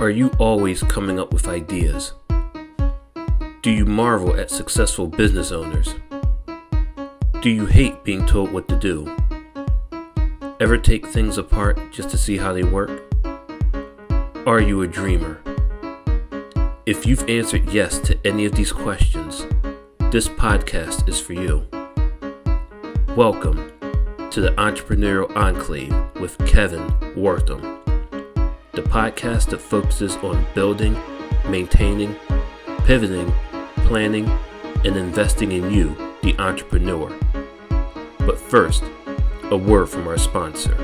Are you always coming up with ideas? Do you marvel at successful business owners? Do you hate being told what to do? Ever take things apart just to see how they work? Are you a dreamer? If you've answered yes to any of these questions, this podcast is for you. Welcome to the Entrepreneurial Enclave with Kevin Wortham, the podcast that focuses on building, maintaining, pivoting, planning, and investing in you, the entrepreneur. But first, a word from our sponsor.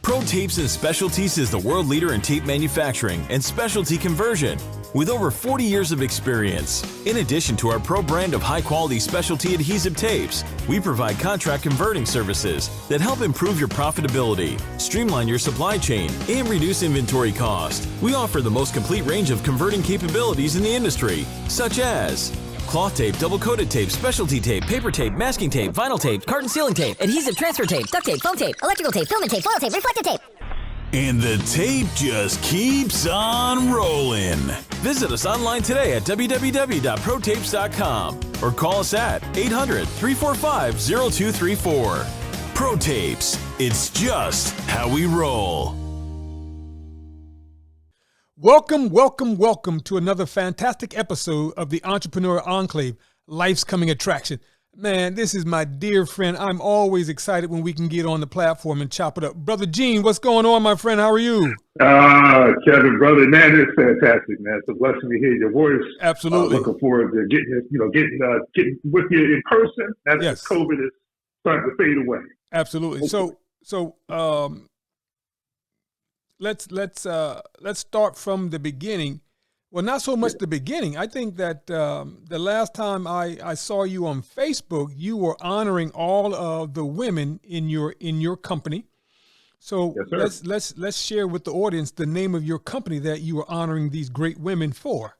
Pro Tapes and Specialties is the world leader in tape manufacturing and specialty conversion with over 40 years of experience. In addition to our pro brand of high-quality specialty adhesive tapes, we provide contract converting services that help improve your profitability, streamline your supply chain, and reduce inventory cost. We offer the most complete range of converting capabilities in the industry, such as cloth tape, double-coated tape, specialty tape, paper tape, masking tape, vinyl tape, carton sealing tape, adhesive transfer tape, duct tape, foam tape, electrical tape, filament tape, foil tape, reflective tape. And the tape just keeps on rolling. Visit us online today at www.protapes.com or call us at 800-345-0234. Pro Tapes, it's just how we roll. Welcome to another fantastic episode of the Entrepreneur Enclave, Life's Coming Attraction. Man, this is my dear friend. I'm always excited when we can get on the platform and chop it up. Brother Gene, what's going on, my friend? How are you? Kevin, brother, man, it's fantastic, man. It's a blessing to hear your voice. Absolutely. Looking forward to getting with you in person. As yes. COVID is starting to fade away. Absolutely. So let's start from the beginning. Well, not so much the beginning. I think that the last time I saw you on Facebook, you were honoring all of the women in your company. So yes, let's share with the audience the name of your company that you were honoring these great women for.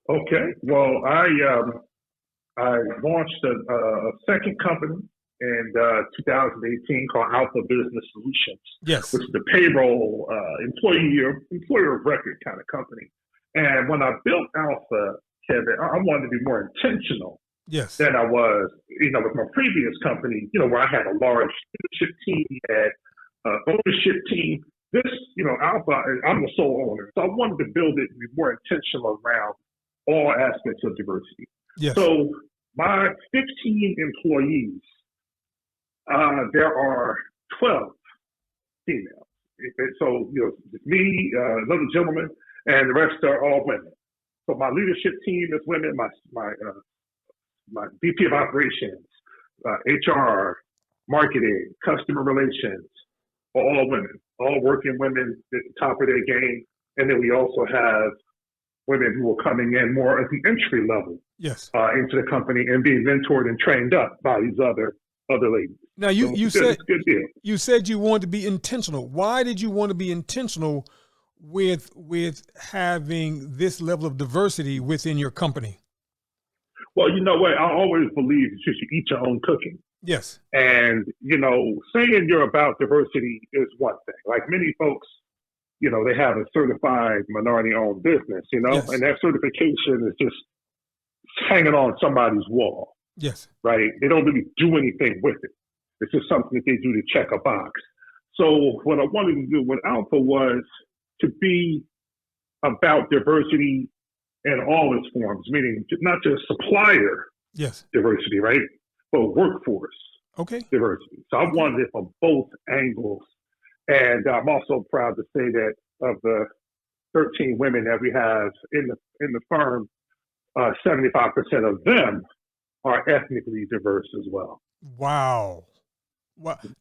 Okay. Well, I launched a second company in 2018 called Alpha Business Solutions. Yes. Which is the payroll employer of record kind of company. And when I built Alpha, Kevin, I wanted to be more intentional than I was, with my previous company, where I had a large leadership team, had ownership team. This, Alpha, I'm the sole owner. So I wanted to build it and be more intentional around all aspects of diversity. Yes. So my 15 employees, there are 12 females. So, it's me, another gentleman, and the rest are all women. So my leadership team is women. My VP of operations, HR, marketing, customer relations, are all women, all working women at the top of their game. And then we also have women who are coming in more at the entry level into the company and being mentored and trained up by these other ladies. Now you said you wanted to be intentional. Why did you want to be intentional with having this level of diversity within your company? Well, you know what? I always believe you should eat your own cooking. Yes. And, saying you're about diversity is one thing. Like many folks, they have a certified minority-owned business, and that certification is just hanging on somebody's wall. Yes. Right? They don't really do anything with it. It's just something that they do to check a box. So what I wanted to do with Alpha was to be about diversity in all its forms, meaning not just supplier diversity, right? But workforce diversity. So I wanted it from both angles. And I'm also proud to say that of the 13 women that we have in the firm, 75% of them are ethnically diverse as well. Wow.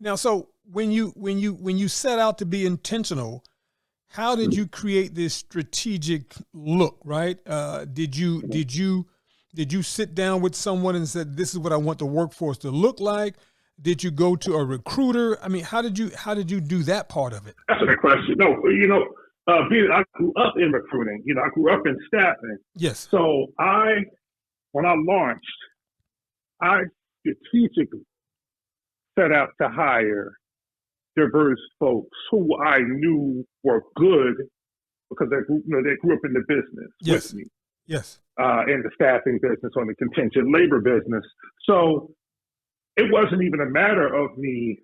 Now, so when you set out to be intentional, how did you create this strategic look, right? Did you sit down with someone and said, this is what I want the workforce to look like? Did you go to a recruiter? I mean, how did you do that part of it? That's a good question. No, I grew up in recruiting. I grew up in staffing. Yes. So when I launched, I strategically set out to hire diverse folks who I knew were good because they grew up in the business Yes. with me. Yes. In the staffing business, on the contingent labor business. So it wasn't even a matter of me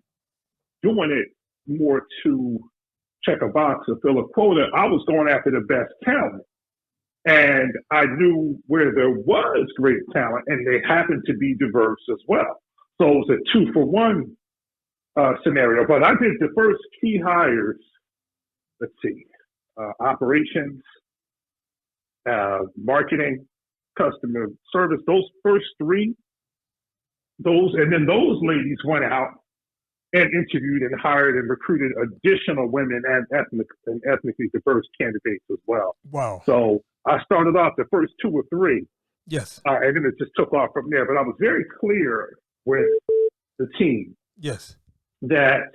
doing it more to check a box or fill a quota. I was going after the best talent. And I knew where there was great talent, and they happened to be diverse as well. So it was a 2-for-1 scenario. But I did the first key hires, let's see, operations, marketing, customer service, those first three, and then those ladies went out and interviewed and hired and recruited additional women and ethnically diverse candidates as well. Wow. So I started off the first 2 or 3. Yes. And then it just took off from there. But I was very clear with the team Yes. that,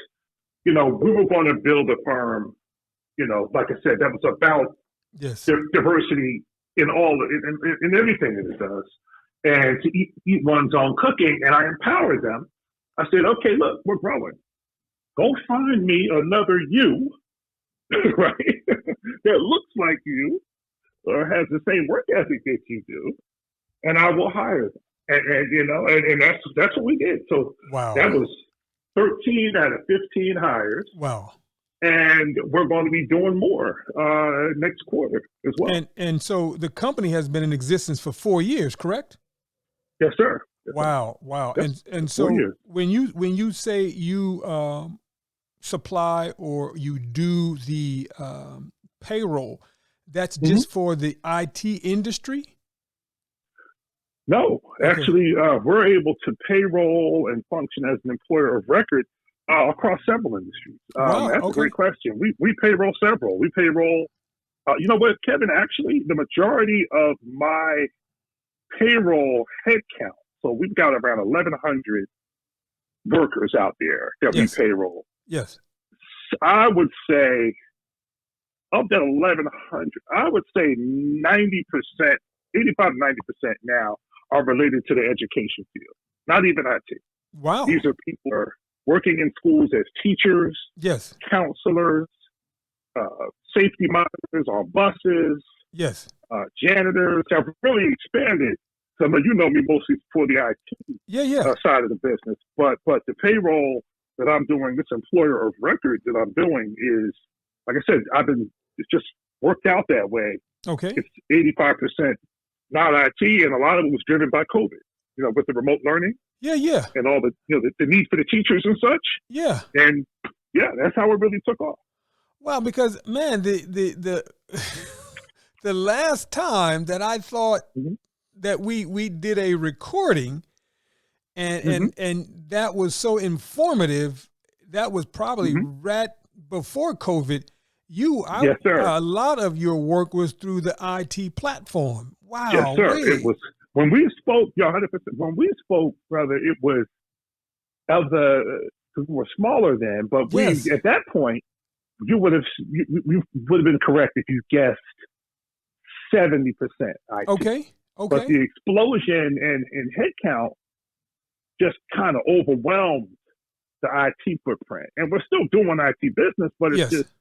we were going to build a firm, like I said, that was about Yes. diversity in in everything that it does, and to eat one's own cooking. And I empowered them. I said, okay, look, we're growing. Go find me another you, right, that looks like you or has the same work ethic that you do, and I will hire them. And that's what we did. So Wow. that was 13 out of 15 hires. Wow. And we're going to be doing more next quarter as well. And so the company has been in existence for 4 years, correct? Yes, sir. Yes, Wow. Wow. Yes. And so 4 years. when you say you supply or you do the payroll, that's just for the IT industry? No, Okay. actually, we're able to payroll and function as an employer of record across several industries. Wow, That's okay. a great question. We payroll several. We payroll, you know what, Kevin, actually, the majority of my payroll headcount, so we've got around 1,100 workers out there that Yes. we payroll. Yes. I would say of that 1,100, I would say 90%, 85 to 90% now are related to the education field, not even IT. Wow. These are people who are working in schools as teachers, Yes. counselors, safety monitors on buses, Yes. janitors have really expanded. Some of you know me mostly for the IT Yeah. side of the business, but the payroll that I'm doing, this employer of record that I'm doing is, like I said, it's just worked out that way. Okay. It's 85% not IT, and a lot of it was driven by COVID, with the remote learning Yeah. and all the need for the teachers and such. Yeah. And yeah, that's how it really took off. Wow, because man, the the last time that I thought Mhm. that we did a recording and that was so informative, that was probably right before COVID. Yes, sir. A lot of your work was through the IT platform. Wow. Yes, sir. It was when we spoke, 100%. When we spoke, brother, it was because we were smaller then, but Yes. at that point, you would have been correct if you guessed 70% IT. Okay. But the explosion in headcount just kind of overwhelmed the IT footprint, and we're still doing IT business, but it's Yes. just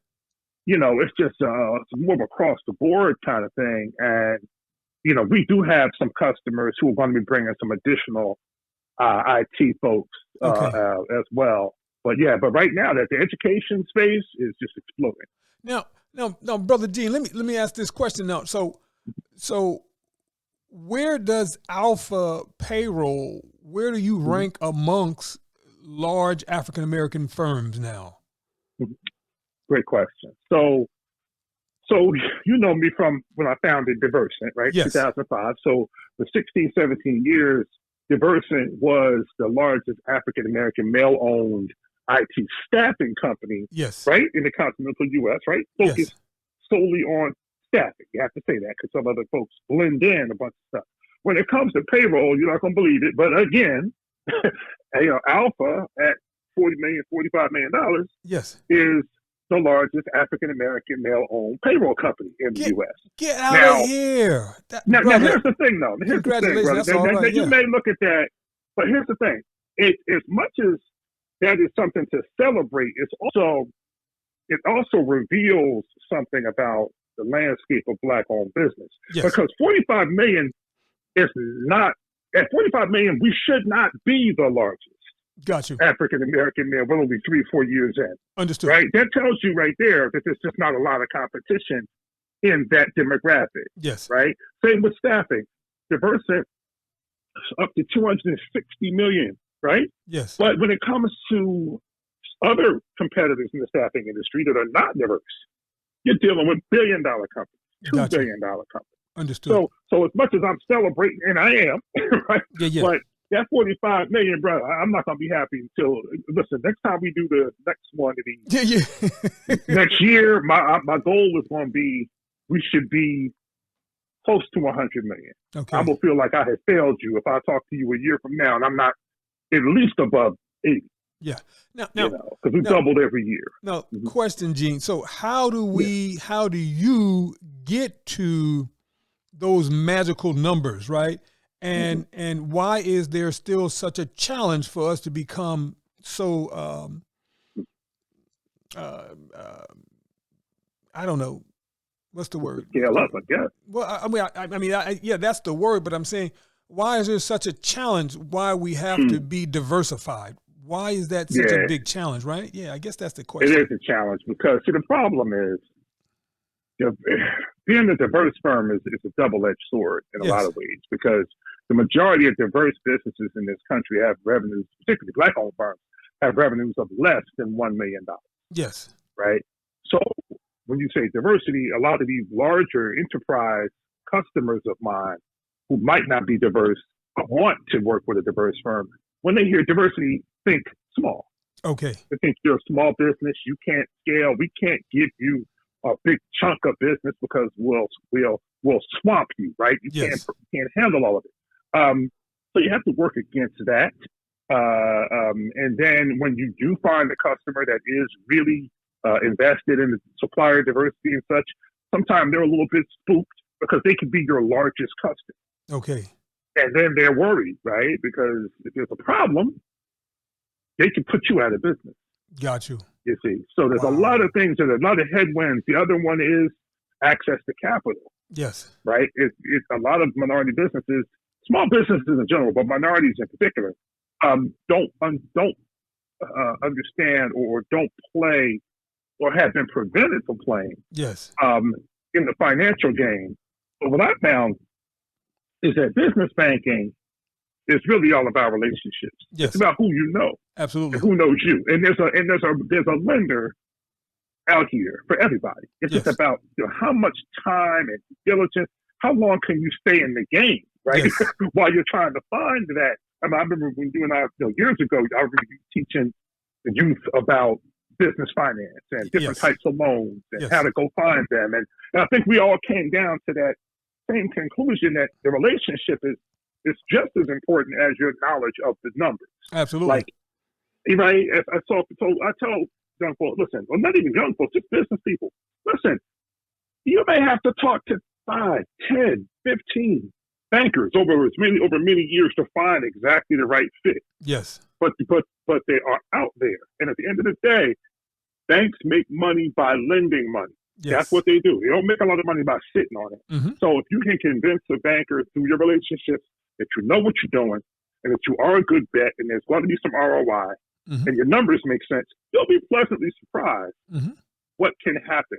it's more of a across the board kind of thing. And we do have some customers who are going to be bringing some additional IT folks as well. But right now that the education space is just exploding. Now, Brother Gene, let me ask this question now. So where does Alpha Payroll, where do you rank amongst large African American firms now? Great question. So you know me from when I founded DIVERSANT, right? Yes. 2005. So for 16, 17 years, DIVERSANT was the largest African American male-owned IT staffing company, Yes. right, in the continental U.S., right? Focused solely on staffing. You have to say that because some other folks blend in a bunch of stuff. When it comes to payroll, you're not going to believe it. But again, Alpha at $40 million, $45 million Yes. is the largest African American male-owned payroll company in the U.S. Get out of here. Now, here's the thing, though. Here's the thing, Congratulations. brother. That's all right. You may look at that, but here's the thing. As much as that is something to celebrate. It also reveals something about the landscape of Black-owned business. Yes. Because 45 million is not, at 45 million, we should not be the largest Got you. African-American man. We're only 3 or 4 years in. Understood. Right? That tells you right there that there's just not a lot of competition in that demographic. Yes. Right? Same with staffing. DIVERSANT up to 260 million, right? Yes. But when it comes to other competitors in the staffing industry that are not diverse, you're dealing with billion-dollar companies, $2 billion companies. Understood. So as much as I'm celebrating, and I am, right? Yeah. But that 45 million, brother, I'm not gonna be happy until, listen, next time we do the next one of these, Yeah. next year, my goal is gonna be, we should be close to 100 million. Okay. I will feel like I have failed you if I talk to you a year from now and I'm not at least above 80. Yeah. Now, Because we doubled every year. Now, question, Gene. So how do you get to those magical numbers, right? And why is there still such a challenge for us to become so, I don't know, what's the word? Scale up, I guess. Well, yeah, that's the word, but I'm saying, why is there such a challenge? Why we have to be diversified? Why is that such a big challenge, right? Yeah, I guess that's the question. It is a challenge because, see, the problem is, being a diverse firm is a double-edged sword in a lot of ways, because the majority of diverse businesses in this country have revenues, particularly Black-owned firms, have revenues of less than $1 million. Yes. Right? So when you say diversity, a lot of these larger enterprise customers of mine who might not be diverse want to work with a diverse firm. When they hear diversity, think small. Okay. They think you're a small business, you can't scale, we can't give you a big chunk of business because we'll swamp you, right? You can't handle all of it. So you have to work against that. And then when you do find a customer that is really invested in the supplier diversity and such, sometimes they're a little bit spooked because they could be your largest customer. Okay. And then they're worried, right? Because if there's a problem, they can put you out of business. Got you. You see, so there's a lot of things, there's a lot of headwinds. The other one is access to capital. Yes. Right? It's a lot of minority businesses, small businesses in general, but minorities in particular, don't understand or don't play or have been prevented from playing. Yes. In the financial game. But what I found is that business banking is really all about relationships. Yes. It's about who you know. Absolutely. And who knows you. And there's a lender out here for everybody. It's just about how much time and diligence, how long can you stay in the game, right? Yes. While you're trying to find that. I remember when you and I, years ago, I was teaching the youth about business finance and different types of loans and how to go find them. And I think we all came down to that same conclusion that the relationship is just as important as your knowledge of the numbers. Absolutely. Like, right? I tell young folks, listen, well, not even young folks, just business people. Listen, you may have to talk to 5, 10, 15 bankers over many years to find exactly the right fit. Yes. But they are out there. And at the end of the day, banks make money by lending money. Yes. That's what they do. They don't make a lot of money by sitting on it. Mm-hmm. So if you can convince a banker through your relationships that you know what you're doing and that you are a good bet and there's going to be some ROI and your numbers make sense, you'll be pleasantly surprised what can happen,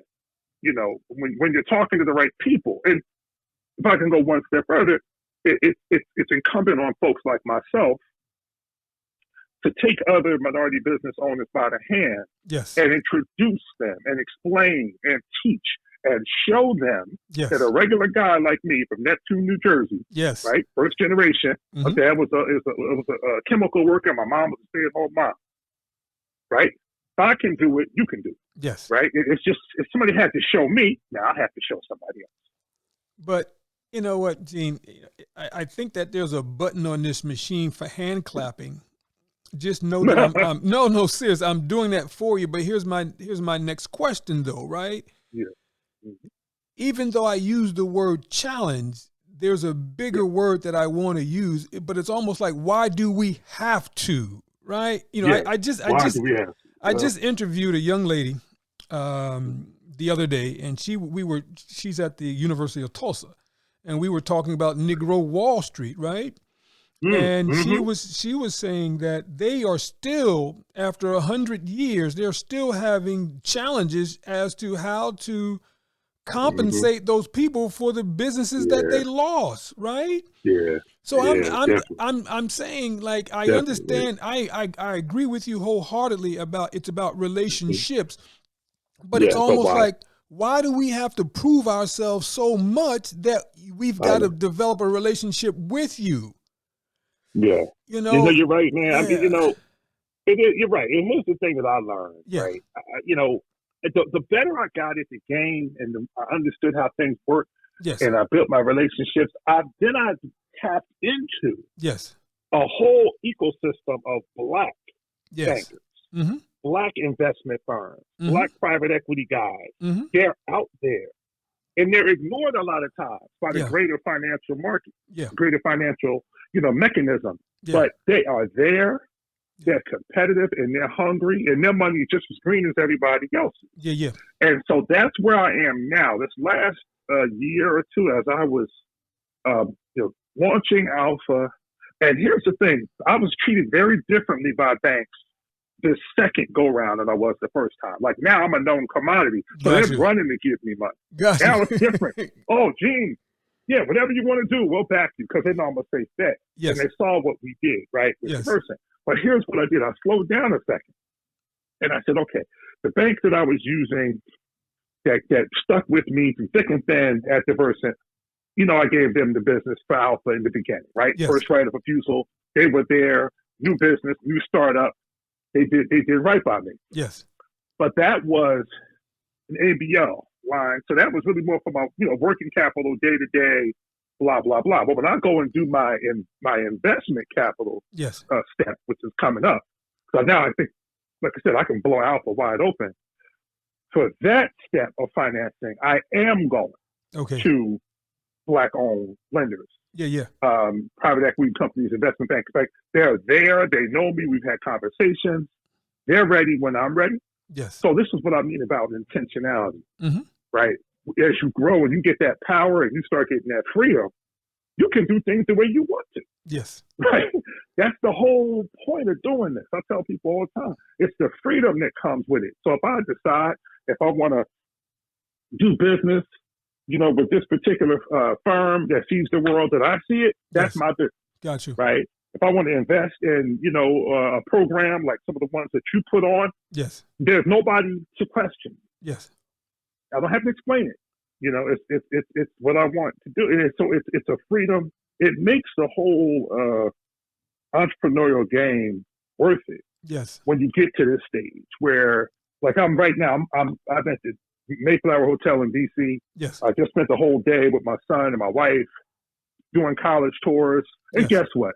when you're talking to the right people. And if I can go one step further, it's incumbent on folks like myself to take other minority business owners by the hand and introduce them and explain and teach and show them that a regular guy like me from Neptune, New Jersey, right, first generation, my dad was a chemical worker, my mom was a stay-at-home mom, right? If I can do it, you can do it. Yes. Right? It's just, if somebody had to show me, now I have to show somebody else. But you know what, Gene? I think that there's a button on this machine for hand clapping. Just know that no, serious. I'm doing that for you. But here's my next question, though. Right? Yeah. Even though I use the word challenge, there's a bigger word that I want to use. But it's almost like, why do we have to? right? You know, Yeah. I just interviewed a young lady the other day, and she's at the University of Tulsa, and we were talking about Negro Wall Street, right? And she was saying that they are still, after 100 years, they're still having challenges as to how to compensate those people for the businesses that they lost, right? Yeah. So Yeah, I'm saying, like, I understand, I agree with you wholeheartedly it's about relationships, but it's almost like, why do we have to prove ourselves so much that we've got to develop a relationship with you? Yeah. You know, you're right, man. Yeah. I mean, you're right. And here's the thing that I learned, right? The better I got at the game and I understood how things work, and I built my relationships, I tapped into a whole ecosystem of Black bankers, Black investment firms, Black private equity guys. They're out there. And they're ignored a lot of times by the greater financial market, greater financial, mechanism. But they are there. They're competitive and they're hungry and their money is just as green as everybody else's. And so that's where I am now. This last year or two, as I was, launching Alpha. And here's the thing: I was treated very differently by banks the second go round than I was the first time. Like now I'm a known commodity. So they're running to give me money. Now it's different. Oh, Gene, whatever you want to do, we'll back you, because they know I'm going to say that. And they saw what we did, right, with the person. But here's what I did. I slowed down a second. And I said, okay, the banks that I was using that stuck with me through thick and thin at DIVERSANT, I gave them the business for Alpha in the beginning, right? First right of refusal. They were there, new business, new startup. They did right by me. But that was an ABL line. So that was really more for my, working capital day to day, blah, blah, blah. But when I go and do my investment capital step, which is coming up, so now I think, like I said, I can blow Alpha wide open. For that step of financing, I am going to Black-owned lenders. Private equity companies, investment banks. Like, they're there. They know me. We've had conversations. They're ready when I'm ready. So this is what I mean about intentionality, right? As you grow and you get that power and you start getting that freedom, you can do things the way you want to. Right? That's the whole point of doing this. I tell people all the time, it's the freedom that comes with it. So if I decide if I want to do business, with this particular firm that sees the world that I see it, that's my business. Got you. Right? If I want to invest in, a program like some of the ones that you put on, there's nobody to question. I don't have to explain it. It's what I want to do. And so it's a freedom. It makes the whole entrepreneurial game worth it. When you get to this stage where, like I'm right now, I'm at the Mayflower Hotel in DC. I just spent the whole day with my son and my wife doing college tours. And guess what?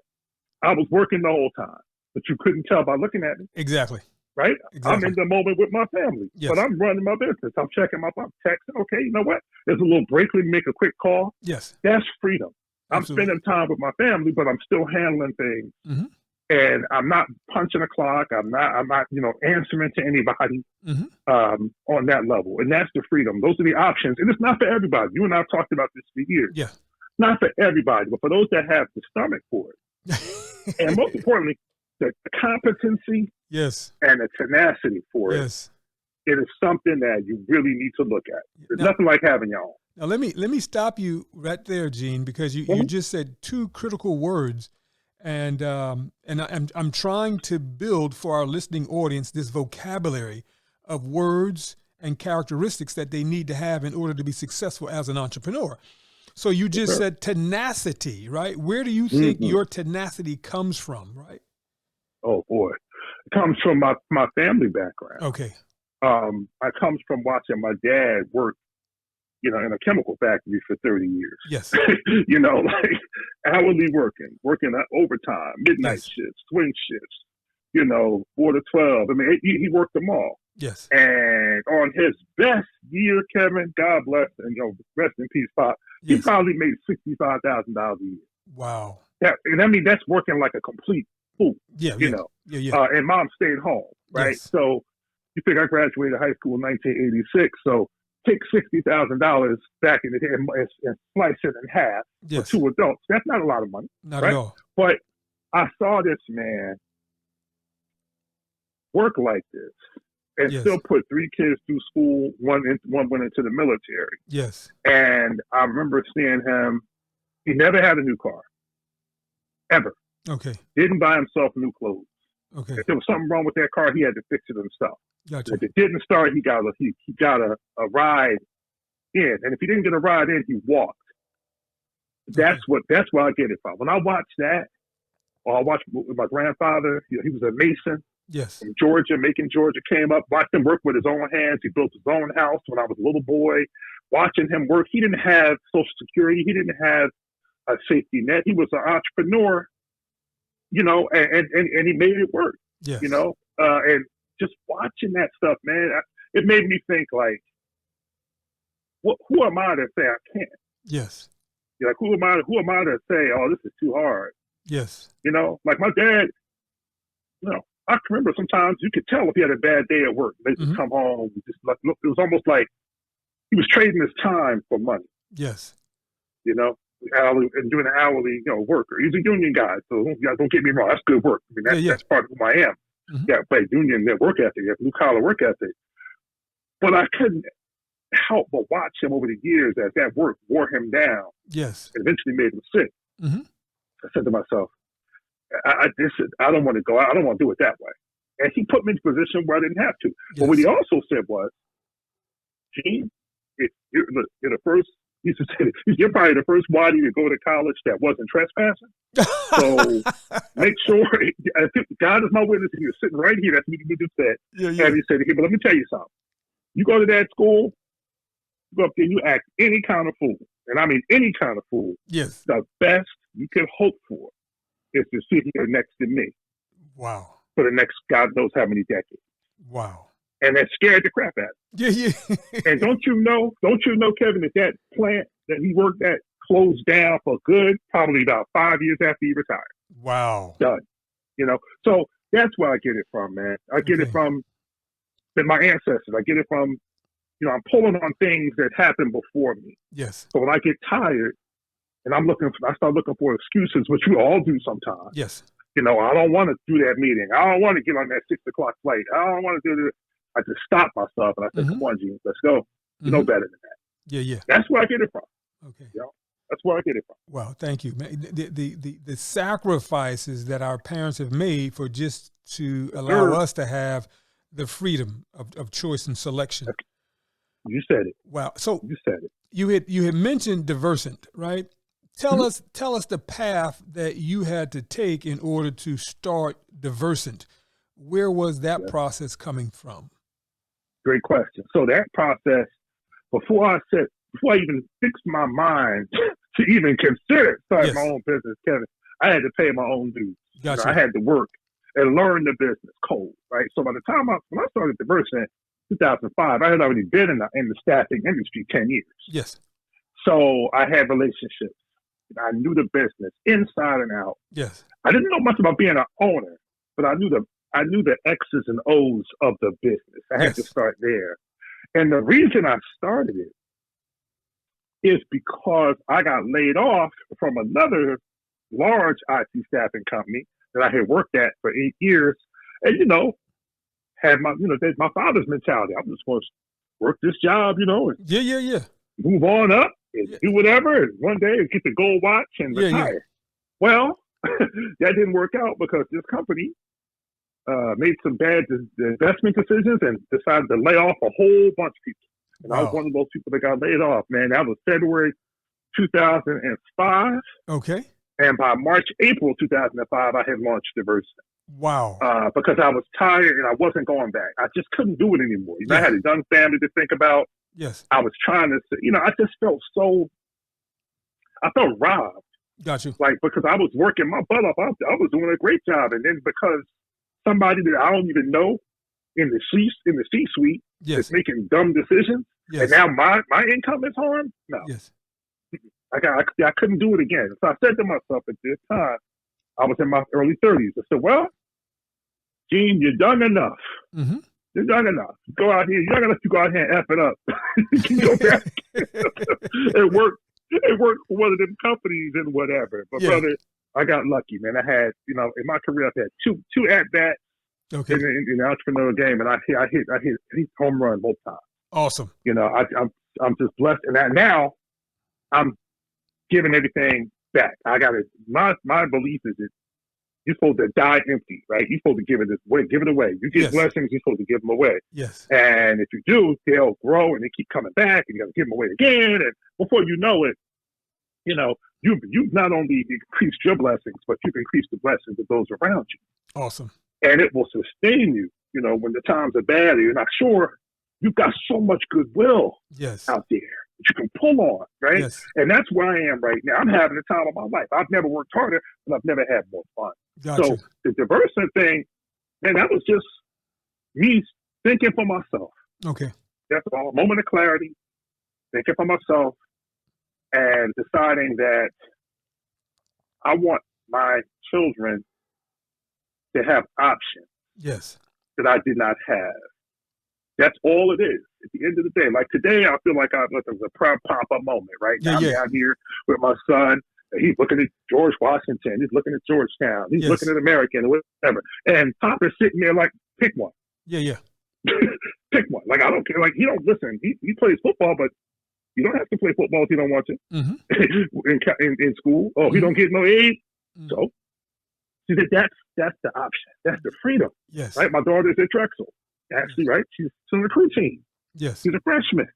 I was working the whole time, but you couldn't tell by looking at me. Right? I'm in the moment with my family, but I'm running my business. I'm checking my phone, texting. Okay, you know what? There's a little break. Let me make a quick call. That's freedom. I'm spending time with my family, but I'm still handling things. And I'm not punching a clock. I'm not, answering to anybody on that level. And that's the freedom. Those are the options. And it's not for everybody. You and I have talked about this for years. Not for everybody, but for those that have the stomach for it. And most importantly, the competency and the tenacity for it. It is something that you really need to look at. There's nothing like having your own. Now let me stop you right there, Gene, because you just said two critical words. And I'm trying to build for our listening audience this vocabulary of words and characteristics that they need to have in order to be successful as an entrepreneur. So you just said tenacity, right? Where do you think your tenacity comes from, right? Oh boy, it comes from my family background. I comes from watching my dad work, in a chemical factory for 30 years. Like hourly working overtime, midnight shifts, swing shifts, 4 to 12. I mean, he worked them all. And on his best year, Kevin, God bless, and rest in peace, Pop, he probably made $65,000 a year. Wow. And I mean, that's working like a complete food. Yeah, you yeah, know, yeah. and mom stayed home, right? Yes. So you think I graduated high school in 1986, so take $60,000 back in the day and slice it in half for Yes. two adults. That's not a lot of money, Not right? at all. But I saw this man work like this and Yes. still put three kids through school. One went into the military. Yes. And I remember seeing him. He never had a new car, ever. Okay. Didn't buy himself new clothes. Okay. If there was something wrong with that car, he had to fix it himself. Gotcha. If it didn't start, he got a ride in, and if he didn't get a ride in, he walked. That's where I get it from. When I watch that, or I watch my grandfather. He was a mason. Yes. From Georgia, Macon, Georgia, came up, watched him work with his own hands. He built his own house when I was a little boy. Watching him work, he didn't have Social Security. He didn't have a safety net. He was an entrepreneur, you know, and he made it work, Yes. you know. And just watching that stuff, man, it made me think, like, who am I to say I can't? Yes. Like, who am I to say, oh, this is too hard? Yes. You know, like my dad, you know, I can remember sometimes you could tell if he had a bad day at work. They just come home, just like, look, it was almost like he was trading his time for money. Yes. You know, and doing an hourly, you know, worker. He's a union guy, so don't get me wrong, that's good work. I mean, that's part of who I am. Yeah, but union, that work ethic, that blue collar work ethic. But I couldn't help but watch him over the years as that work wore him down. Yes. And eventually made him sick. I said to myself, I don't want to go out. I don't want to do it that way. And he put me in a position where I didn't have to. Yes. But what he also said was, Gene, if you're the first, he used to say, you're probably the first Waddy to go to college that wasn't trespassing. So make sure, God is my witness, and you're sitting right here. That's what he just said. And he said, but let me tell you something. You go to that school, you go up there, you act any kind of fool. And I mean any kind of fool. Yes. The best you can hope for is to sit here next to me. Wow. For the next God knows how many decades. Wow. And that scared the crap out of Yeah, yeah. And don't you know, Kevin, that plant that he worked at closed down for good probably about 5 years after he retired. Wow. Done. You know, so that's where I get it from, man. I get it from my ancestors. I get it from, you know, I'm pulling on things that happened before me. Yes. So when I get tired and I start looking for excuses, which we all do sometimes. Yes. You know, I don't want to do that meeting. I don't want to get on that 6 o'clock flight. I don't want to do this. I just stop myself and I say, come on, Gene, let's go. You know better than that. Yeah, yeah. That's where I get it from. Okay. You know? That's where I get it from. Wow, thank you, man. The sacrifices that our parents have made for just to allow us to have the freedom of choice and selection. You said it. Wow. So you said it. You had mentioned Diversant, right? Tell us the path that you had to take in order to start Diversant. Where was that process coming from? Great question. So that process, before I even fixed my mind to even consider starting my own business, Kevin, I had to pay my own dues. Gotcha. You know, I had to work and learn the business cold, right? So by the time when I started Diversant in 2005, I had already been in the staffing industry 10 years. Yes. So I had relationships. I knew the business inside and out. Yes. I didn't know much about being an owner, but I knew the X's and O's of the business. I had to start there. And the reason I started it is because I got laid off from another large IT staffing company that I had worked at for 8 years. And, you know, had my father's mentality. I'm just going to work this job, you know, and move on up and do whatever. And one day get the gold watch and retire. Well, that didn't work out because this company made some bad investment decisions and decided to lay off a whole bunch of people. And I was one of those people that got laid off, man. That was February 2005. Okay. And by April 2005, I had launched Diversant. Wow. Because I was tired and I wasn't going back. I just couldn't do it anymore. You know, I had a young family to think about. Yes. I was trying to, you know, I just felt I felt robbed. Got you. Like, because I was working my butt off. I was doing a great job. And then because somebody that I don't even know in the C-suite is making dumb decisions, and now my income is harmed? No. Yes. I couldn't do it again. So I said to myself at this time, I was in my early 30s. I said, well, Gene, you're done enough. Mm-hmm. You're done enough. Go out here. You're not going to let you go out here and F it up. You can go back. It worked. It worked for one of them companies and whatever. But brother, I got lucky, man. I had, in my career, I've had two at-bats in the entrepreneur game, and I hit home run both times. Awesome. I'm just blessed. And now I'm giving everything back. I got it. My belief is that you're supposed to die empty, right? You're supposed to give it away. You get blessings, you're supposed to give them away. Yes. And if you do, they'll grow and they keep coming back, and you got to give them away again. And before you know it, you've not only increased your blessings, but you've increased the blessings of those around you. Awesome. And it will sustain you. When the times are bad and you're not sure, you've got so much goodwill out there that you can pull on, right? Yes. And that's where I am right now. I'm having the time of my life. I've never worked harder, and I've never had more fun. Gotcha. So the DIVERSANT thing, man, that was just me thinking for myself. Okay. That's all. A moment of clarity, thinking for myself, and deciding that I want my children to have options that I did not have. That's all it is. At the end of the day, like today, I feel like it was a proud pop-up moment, right? Now I'm down here with my son. He's looking at George Washington. He's looking at Georgetown. He's looking at American or whatever. And Papa's sitting there like, pick one. Yeah. Pick one. Like, I don't care. Like, he don't listen. He plays football, but you don't have to play football if you don't want to. Mm-hmm. in school. Oh, he don't get no aid. Mm-hmm. So, see, that's the option. That's the freedom. Yes. Right? My daughter's at Drexel. Actually, right? She's on the recruit team. Yes. She's a freshman.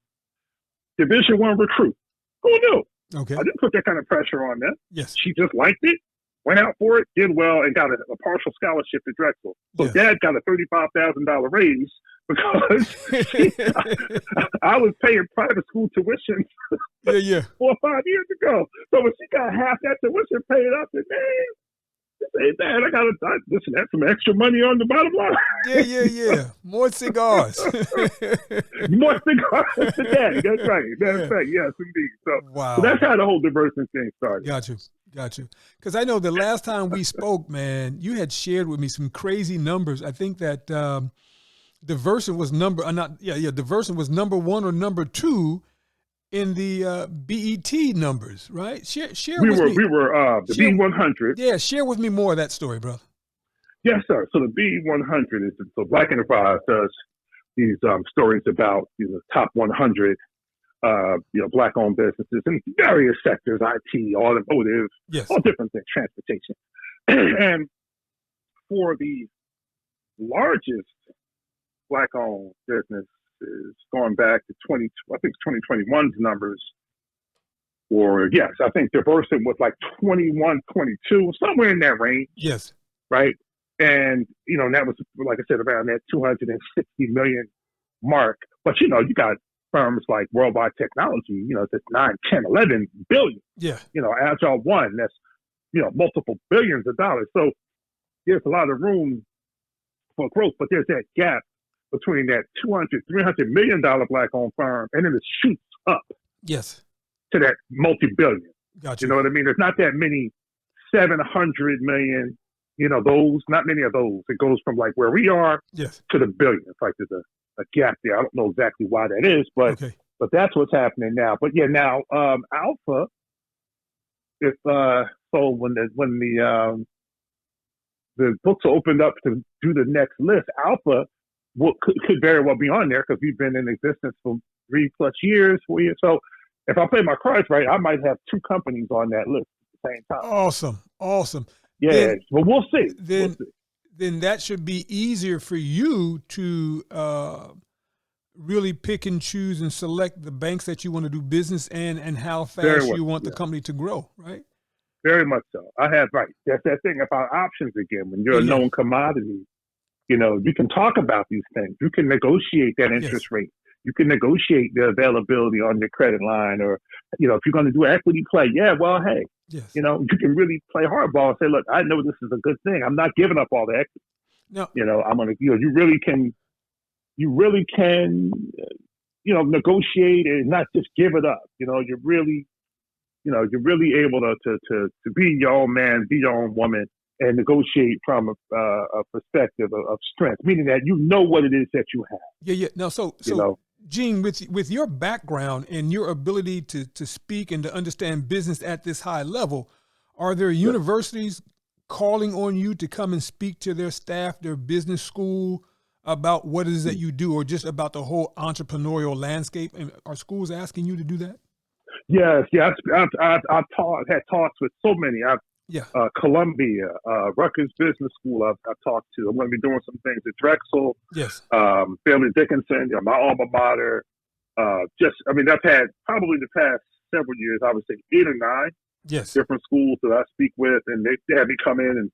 Division I recruit. Who knew? Okay. I didn't put that kind of pressure on them. Yes. She just liked it, went out for it, did well, and got a partial scholarship to Drexel. So Dad got a $35,000 raise because I was paying private school tuition 4 or 5 years ago. So when she got half that tuition paid, I said, man, hey, man, listen, that's some extra money on the bottom line. Yeah. More cigars. More cigars today. That's right. That's right. Yes, indeed. So that's how the whole DIVERSANT thing started. Got you. Because I know the last time we spoke, man, you had shared with me some crazy numbers. I think that DIVERSANT was DIVERSANT was number 1 or number 2 in the BET numbers, right? Share with me. We were the B100. Yeah, share with me more of that story, brother. Yes, sir. So the B100 is so Black Enterprise does these stories about top 100 Black-owned businesses in various sectors: IT, automotive, all different things, transportation. And for the largest Black-owned business, is going back to 2021's numbers, I think DIVERSANT was like 21, 22, somewhere in that range. Yes. Right. And, that was, like I said, around that 260 million mark. But, you got firms like Worldwide Technology, that's 9, 10, 11 billion. Yeah. Agile One, that's, multiple billions of dollars. So there's a lot of room for growth, but there's that gap between that $200, $300 million Black-owned firm, and then it shoots up to that multi-billion. Gotcha. You know what I mean? There's not that many 700 million, not many of those. It goes from like where we are to the billion. It's like there's a gap there. I don't know exactly why that is, but that's what's happening now. But now Alpha, when the books are opened up to do the next list, Alpha could very well be on there because we've been in existence for 3+ years, 4 years. So if I play my cards right, I might have 2 companies on that list at the same time. Awesome. Yeah, but we'll see. Then that should be easier for you to really pick and choose and select the banks that you want to do business in and how fast you want the company to grow, right? Very much so. That's that thing about options again. When you're a known commodity, you can talk about these things. You can negotiate that interest rate. You can negotiate the availability on your credit line, or, if you're going to do equity play, you can really play hardball and say, look, I know this is a good thing. I'm not giving up all the equity. No. I'm going to, you really can, negotiate and not just give it up. You're really able to be your own man, be your own woman, and negotiate from a perspective of strength, meaning that you know what it is that you have. Yeah. No, so Gene, with your background and your ability to speak and to understand business at this high level, are there universities calling on you to come and speak to their staff, their business school, about what it is that you do, or just about the whole entrepreneurial landscape? And are schools asking you to do that? Yes. I've had talks with so many. Columbia, Rutgers Business School. I've talked to. I'm going to be doing some things at Drexel. Yes. Fairleigh Dickinson, my alma mater. I've had probably the past several years, I would say 8 or 9. Yes. Different schools that I speak with, and they have me come in and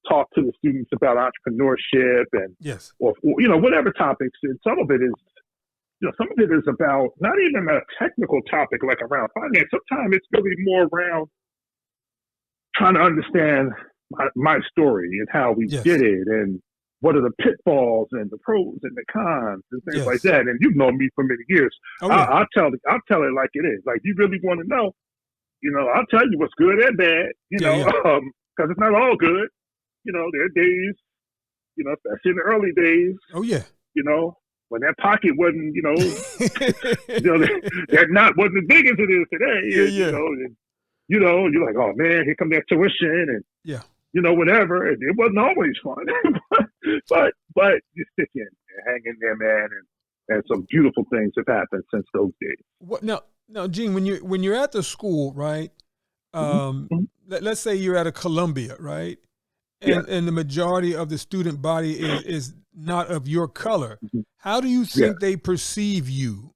talk to the students about entrepreneurship and or whatever topics. And some of it is about not even a technical topic like around finance. Sometimes it's really more around trying to understand my story and how we did it, and what are the pitfalls and the pros and the cons and things like that. And you've known me for many years. I'll tell it like it is. Like, you really want to know, I'll tell you what's good and bad, because it's not all good. There are days, especially in the early days. Oh yeah. When that pocket wasn't, that knot wasn't as big as it is today. And, you're like, oh man, here comes that tuition and whatever. And it wasn't always fun, but you stick in and hang in there, man. And some beautiful things have happened since those days. What now, Gene, when you're at the school, right? Let's say you're at a Columbia, right? And the majority of the student body is not of your color. How do you think they perceive you?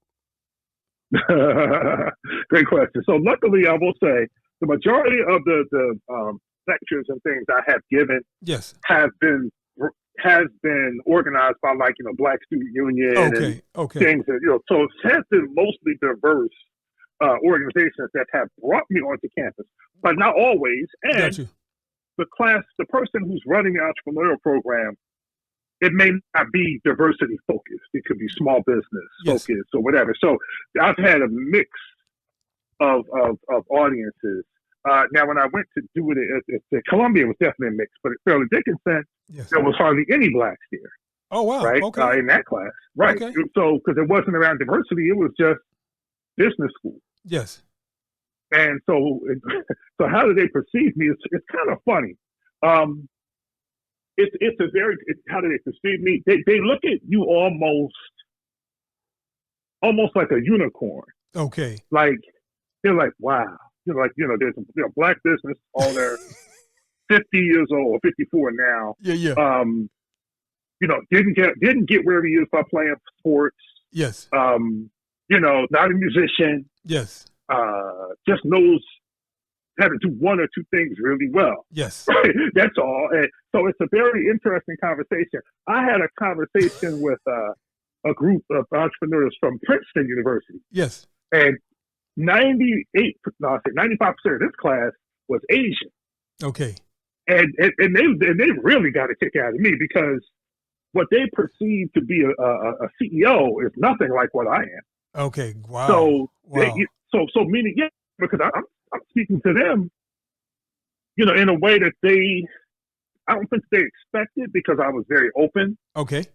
Great question. So luckily, I will say the majority of the lectures and things I have given has been organized by Black Student Union and things that, so it has been mostly diverse organizations that have brought me onto campus, but not always. And the person who's running the entrepreneurial program, it may not be diversity focused. It could be small business focused or whatever. So I've had a mix of audiences. Now, when I went to do it at Columbia, it was definitely a mix, but at Fairleigh Dickinson, there was hardly any Blacks there. Oh, wow. Right? Okay. In that class. Right. Okay. So, because it wasn't around diversity, it was just business school. Yes. And so how do they perceive me? It's kind of funny. How do they perceive me? They look at you almost like a unicorn. Okay. Like, they're like, wow. There's a Black business owner, 50 years old, 54 now. Yeah. Didn't get where he is by playing sports. Yes. Not a musician. Yes. Just knows how to do one or two things really well. Yes. Right? That's all. And so it's a very interesting conversation. I had a conversation with a group of entrepreneurs from Princeton University. Yes. And 95% of this class was Asian. Okay. And they really got a kick out of me, because what they perceive to be a CEO is nothing like what I am. Okay. Wow. So meaning, because I'm speaking to them, in a way that I don't think they expected, because I was very open. Okay.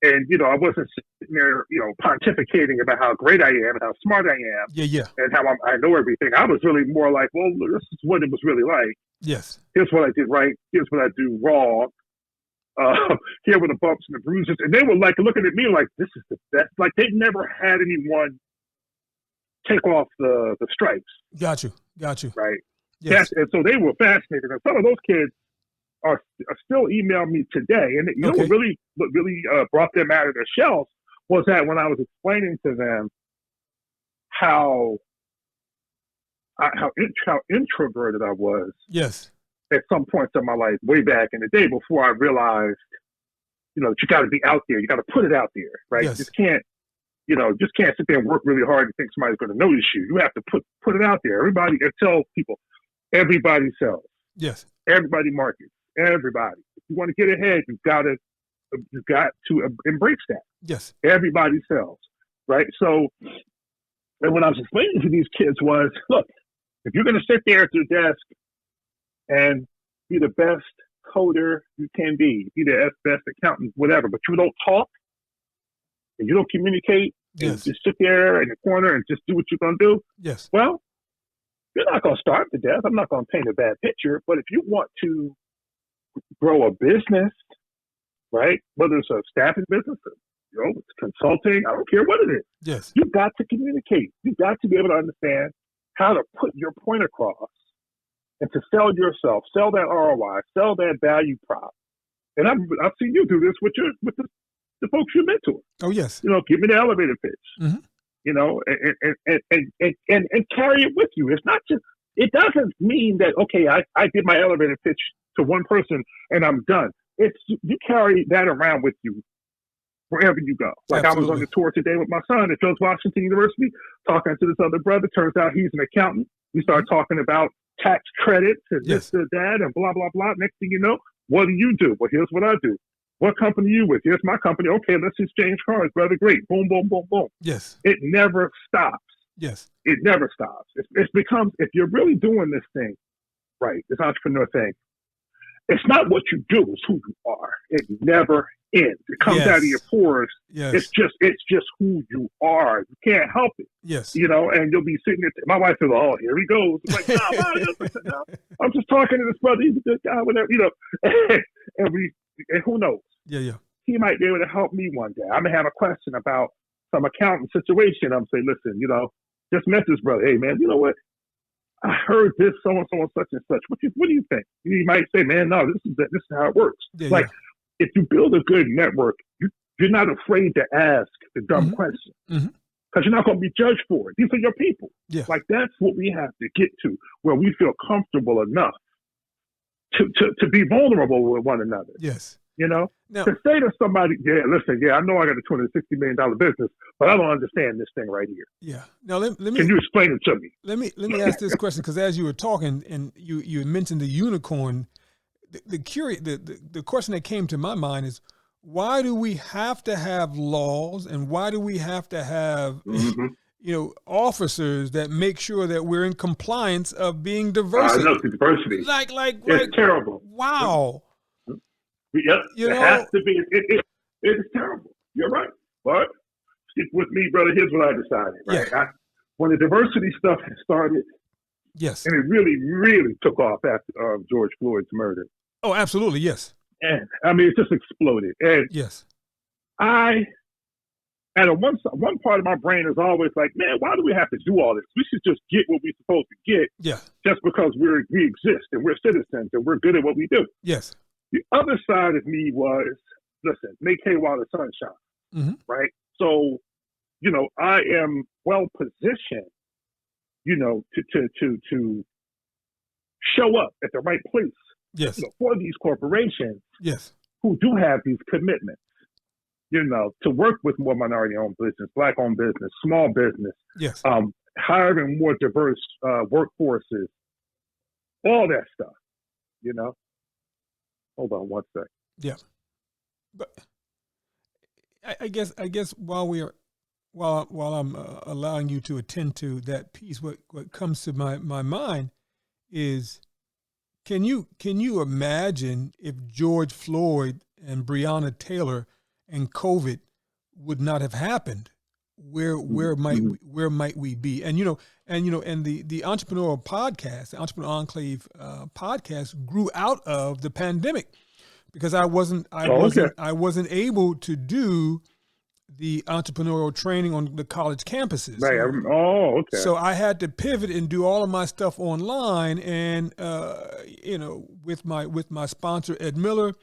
And, I wasn't sitting there, pontificating about how great I am and how smart I am. Yeah. And how I know everything. I was really more like, well, this is what it was really like. Yes. Here's what I did right. Here's what I do wrong. Here were the bumps and the bruises. And they were like looking at me like, this is the best. Like, they'd never had anyone take off the stripes. Got you. Right. Yes. And so they were fascinated. And some of those kids are still emailing me today. And what really brought them out of their shells was that when I was explaining to them how introverted I was. Yes. At some points in my life, way back in the day, before I realized, that you got to be out there. You got to put it out there, right? Yes. You just can't sit there and work really hard and think somebody's going to notice you. You have to put it out there. Everybody, tell people, everybody sells. Yes. Everybody markets. Everybody. If you want to get ahead, you've got to embrace that. Yes. Everybody sells, right? So, and what I was explaining to these kids was, look, if you're going to sit there at your desk and be the best coder you can be the best accountant, whatever, but you don't talk and you don't communicate, and Yes. just sit there in the corner and just do what you're going to do, Yes. well, you're not going to starve to death. I'm not going to paint a bad picture, but if you want to grow a business, right, whether it's a staffing business, it's consulting, I don't care what it is, Yes. you've got to communicate. You've got to be able to understand how to put your point across and to sell yourself, sell that ROI, sell that value prop. And I've seen you do this with the folks you mentor. Oh, yes. Give me the elevator pitch. Mhm. And carry it with you. It's not just. It doesn't mean that okay, I did my elevator pitch to one person and I'm done. It's you carry that around with you wherever you go. Like Absolutely. I was on the tour today with my son at George Washington University, talking to this other brother. Turns out he's an accountant. We started talking about tax credits and Yes. this, that, and blah, blah, blah. Next thing you know, what do you do? Well, here's what I do. What company you with? Here's my company. Okay, let's exchange cards, brother. Great. Boom, boom, boom, boom. Yes. It never stops. Yes. It never stops. It becomes, if you're really doing this thing right, this entrepreneur thing, it's not what you do, it's who you are. It never ends. It comes Yes. out of your pores. Yes. It's just who you are. You can't help it. Yes. And you'll be sitting there. My wife says, "Oh, here he goes." I'm like, no, I'm just talking to this brother. He's a good guy, whatever, and who knows? Yeah. Yeah. He might be able to help me one day. I may have a question about some accountant situation. I'm saying, listen, just met this brother. Hey, man, you know what? I heard this so-and-so and such and such. What do you think? He might say, man, no, this is how it works. Yeah, If you build a good network, you're not afraid to ask the dumb question because you're not going to be judged for it. These are your people. Yeah. Like that's what we have to get to, where we feel comfortable enough to be vulnerable with one another. Yes. Now, Now, to say to somebody, listen, I know I got a $260 million business, but I don't understand this thing right here. yeah. Now let me Can you explain it to me? let me ask this question, because as you were talking and you mentioned the unicorn, the question that came to my mind is, why do we have to have laws, and why do we have to have officers that make sure that we're in compliance of being diverse? Look, diversity. Like It's terrible. wow. Yep, You it know- has to be. It's terrible. You're right. But stick with me, brother. Here's what I decided. Right? When the diversity stuff started, Yes. and it really, really took off after George Floyd's murder. Oh, absolutely. Yes. And I mean, it just exploded. And Yes. one part of my brain is always like, man, why do we have to do all this? We should just get what we're supposed to get Yeah. just because we exist and we're citizens and we're good at what we do. Yes. The other side of me was, listen, make hay while the sun shines, right? So, I am well positioned, to show up at the right place, Yes. for these corporations Yes. who do have these commitments, to work with more minority-owned business, Black-owned business, small business, Yes. hiring more diverse workforces, all that stuff, Hold on one sec. Yeah. But I guess while I'm allowing you to attend to that piece, what comes to my mind is, can you imagine if George Floyd and Breonna Taylor and COVID would not have happened? Where might we be? And the entrepreneurial podcast, the Entrepreneur Enclave podcast, grew out of the pandemic, because I wasn't able to do the entrepreneurial training on the college campuses. Right. Oh, okay. So I had to pivot and do all of my stuff online, and with my sponsor Ed Miller,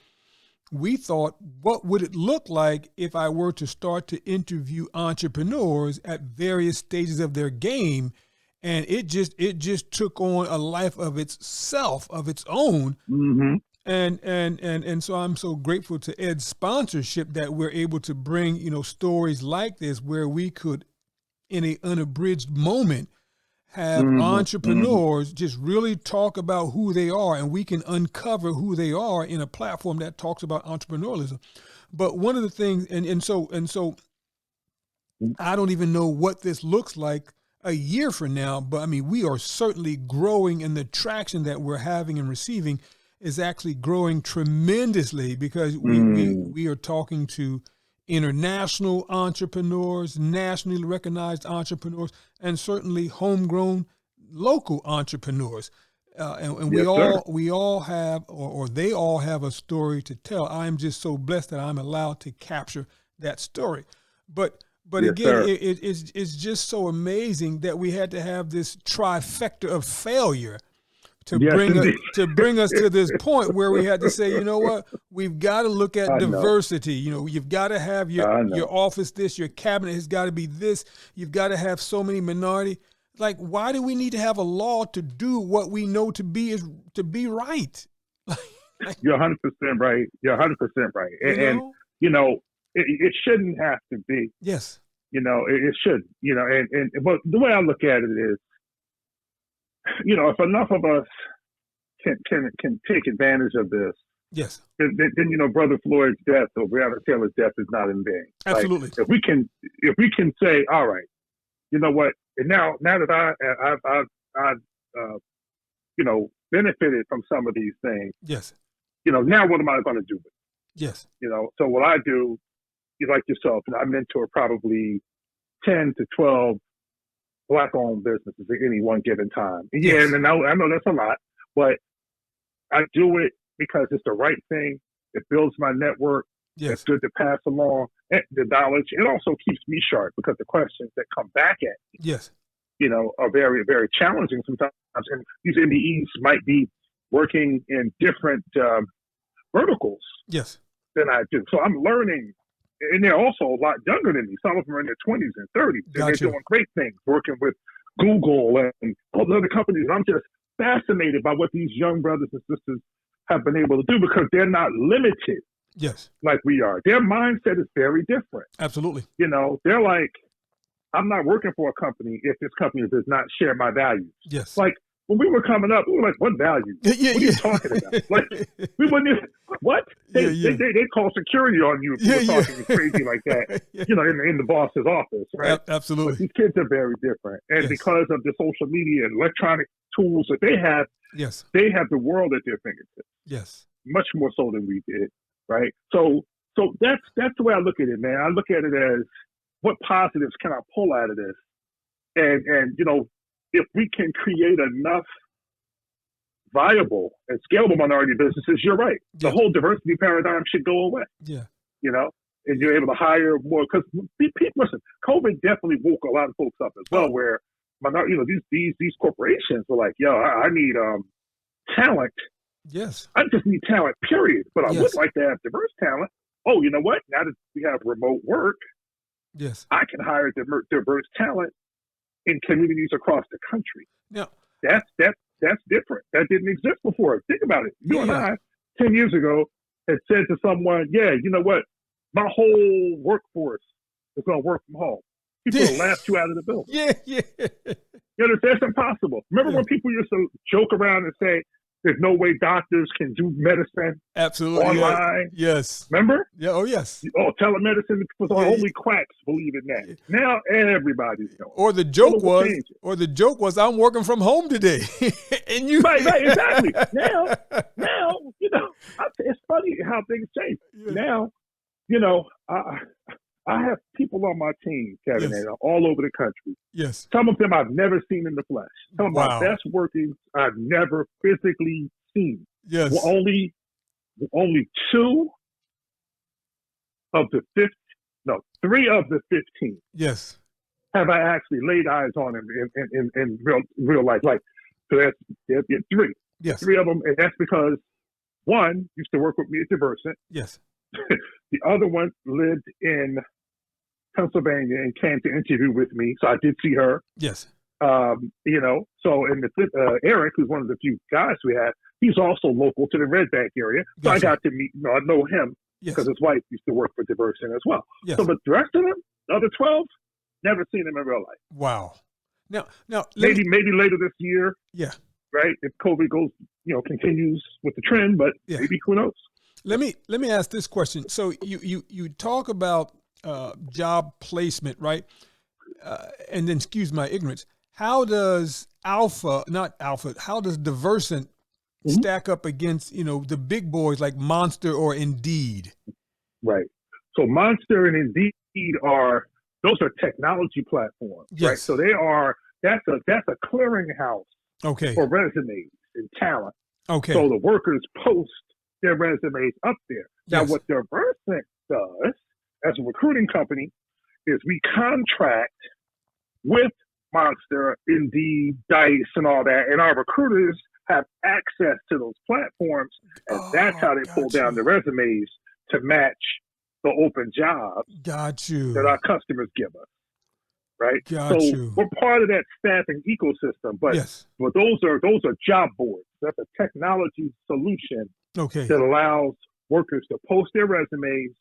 we thought, what would it look like if I were to start to interview entrepreneurs at various stages of their game? And it just took on a life of its own. Mm-hmm. And so I'm so grateful to Ed's sponsorship that we're able to bring, stories like this, where we could, in an unabridged moment, have entrepreneurs just really talk about who they are, and we can uncover who they are in a platform that talks about entrepreneurialism. But one of the things, and so I don't even know what this looks like a year from now, but I mean, we are certainly growing in the traction that we're having and receiving. is actually growing tremendously because we are talking to international entrepreneurs, nationally recognized entrepreneurs, and certainly homegrown local entrepreneurs. And we all have, or they all have a story to tell. I'm just so blessed that I'm allowed to capture that story. But again, it's just so amazing that we had to have this trifecta of failure to bring us to this point where we had to say, you know what, we've got to look at diversity. You know, you've got to have your office this, your cabinet has got to be this. You've got to have so many minority. Like, why do we need to have a law to do what we know to be right? You're 100% right. You're 100% right. And you know, it shouldn't have to be. Yes. You know, it shouldn't. You know, but the way I look at it is, you know, if enough of us can take advantage of this, yes, then you know, Brother Floyd's death or Breonna Taylor's death is not in vain. Absolutely. Like, if we can say, all right, you know what, and now that I've you know, benefited from some of these things, yes, you know, now what am I going to do with it? Yes, you know, so what I do, you like yourself, and I mentor probably 10 to 12 Black-owned businesses at any one given time. Yeah, and I know that's a lot, but I do it because it's the right thing. It builds my network. Yes. It's good to pass along the knowledge. It also keeps me sharp because the questions that come back at me, yes, you know, are very, very challenging sometimes. And these MBEs might be working in different verticals yes, than I do. So I'm learning. And they're also a lot younger than me. Some of them are in their 20s and 30s. And Gotcha. they're doing great things, working with Google and all the other companies. I'm just fascinated by what these young brothers and sisters have been able to do because they're not limited yes, like we are. Their mindset is very different. absolutely. You know, they're like, I'm not working for a company if this company does not share my values. Yes. Like, when we were coming up, we were like, what value? What are you talking about? Like, we wouldn't even, what? They call security on you if you were talking crazy like that, you know, in the boss's office, right? Absolutely. But these kids are very different. And because of the social media and electronic tools that they have the world at their fingertips. Yes. Much more so than we did, right? So that's the way I look at it, man. I look at it as, what positives can I pull out of this? And you know, if we can create enough viable and scalable minority businesses, you're right. The whole diversity paradigm should go away. Yeah. You know, and you're able to hire more because listen, COVID definitely woke a lot of folks up as well, where you know, these corporations were like, yo, I need talent. Yes. I just need talent, period. But I would like to have diverse talent. Oh, you know what? Now that we have remote work, yes, I can hire diverse talent in communities across the country. Now, that's different. That didn't exist before. Think about it. You and I, 10 years ago, had said to someone, yeah, you know what? My whole workforce is going to work from home. People will laugh you out of the building. Yeah. You know, that's impossible. Remember when people used to joke around and say, there's no way doctors can do medicine online? Yes. Remember? Yeah. Oh, yes. Oh, telemedicine was only quacks believe in that. Now everybody's doing it. Or the joke was, I'm working from home today. And you right, exactly. Now, you know, it's funny how things change. Yeah. Now, you know, I have people on my team, Kevin, that are all over the country. Yes. Some of them I've never seen in the flesh. Some of my best workings I've never physically seen. Yes. Well, only 2 of the 3 of the 15. Yes. Have I actually laid eyes on in real life? Like, so that's 3. Yes. 3 of them, and that's because one used to work with me at DIVERSANT. Yes. The other one lived in Pennsylvania and came to interview with me, so I did see her. Yes. You know, so and Eric, who's one of the few guys we had, he's also local to the Red Bank area. So I got to meet, you know, I know him because his wife used to work for DIVERSANT as well. Yes. So, but the rest of them, the other 12, never seen them in real life. Wow. Now, maybe later this year. Yeah. Right. If COVID goes, you know, continues with the trend, but maybe who knows? Let me ask this question. So you talk about job placement, right? And then, excuse my ignorance, how does DIVERSANT stack up against, the big boys like Monster or Indeed? Right. So Monster and Indeed those are technology platforms, Yes. right? So that's a clearinghouse for resumes and talent. Okay. So the workers post their resumes up there. Now, Yes. what DIVERSANT does as a recruiting company is we contract with Monster, Indeed, Dice, and all that, and our recruiters have access to those platforms, and that's how they pull down the resumes to match the open jobs Got you. that our customers give us, right? Got so you. we're part of that staffing ecosystem, but Yes. those are job boards. That's a technology solution Okay. that allows workers to post their resumes,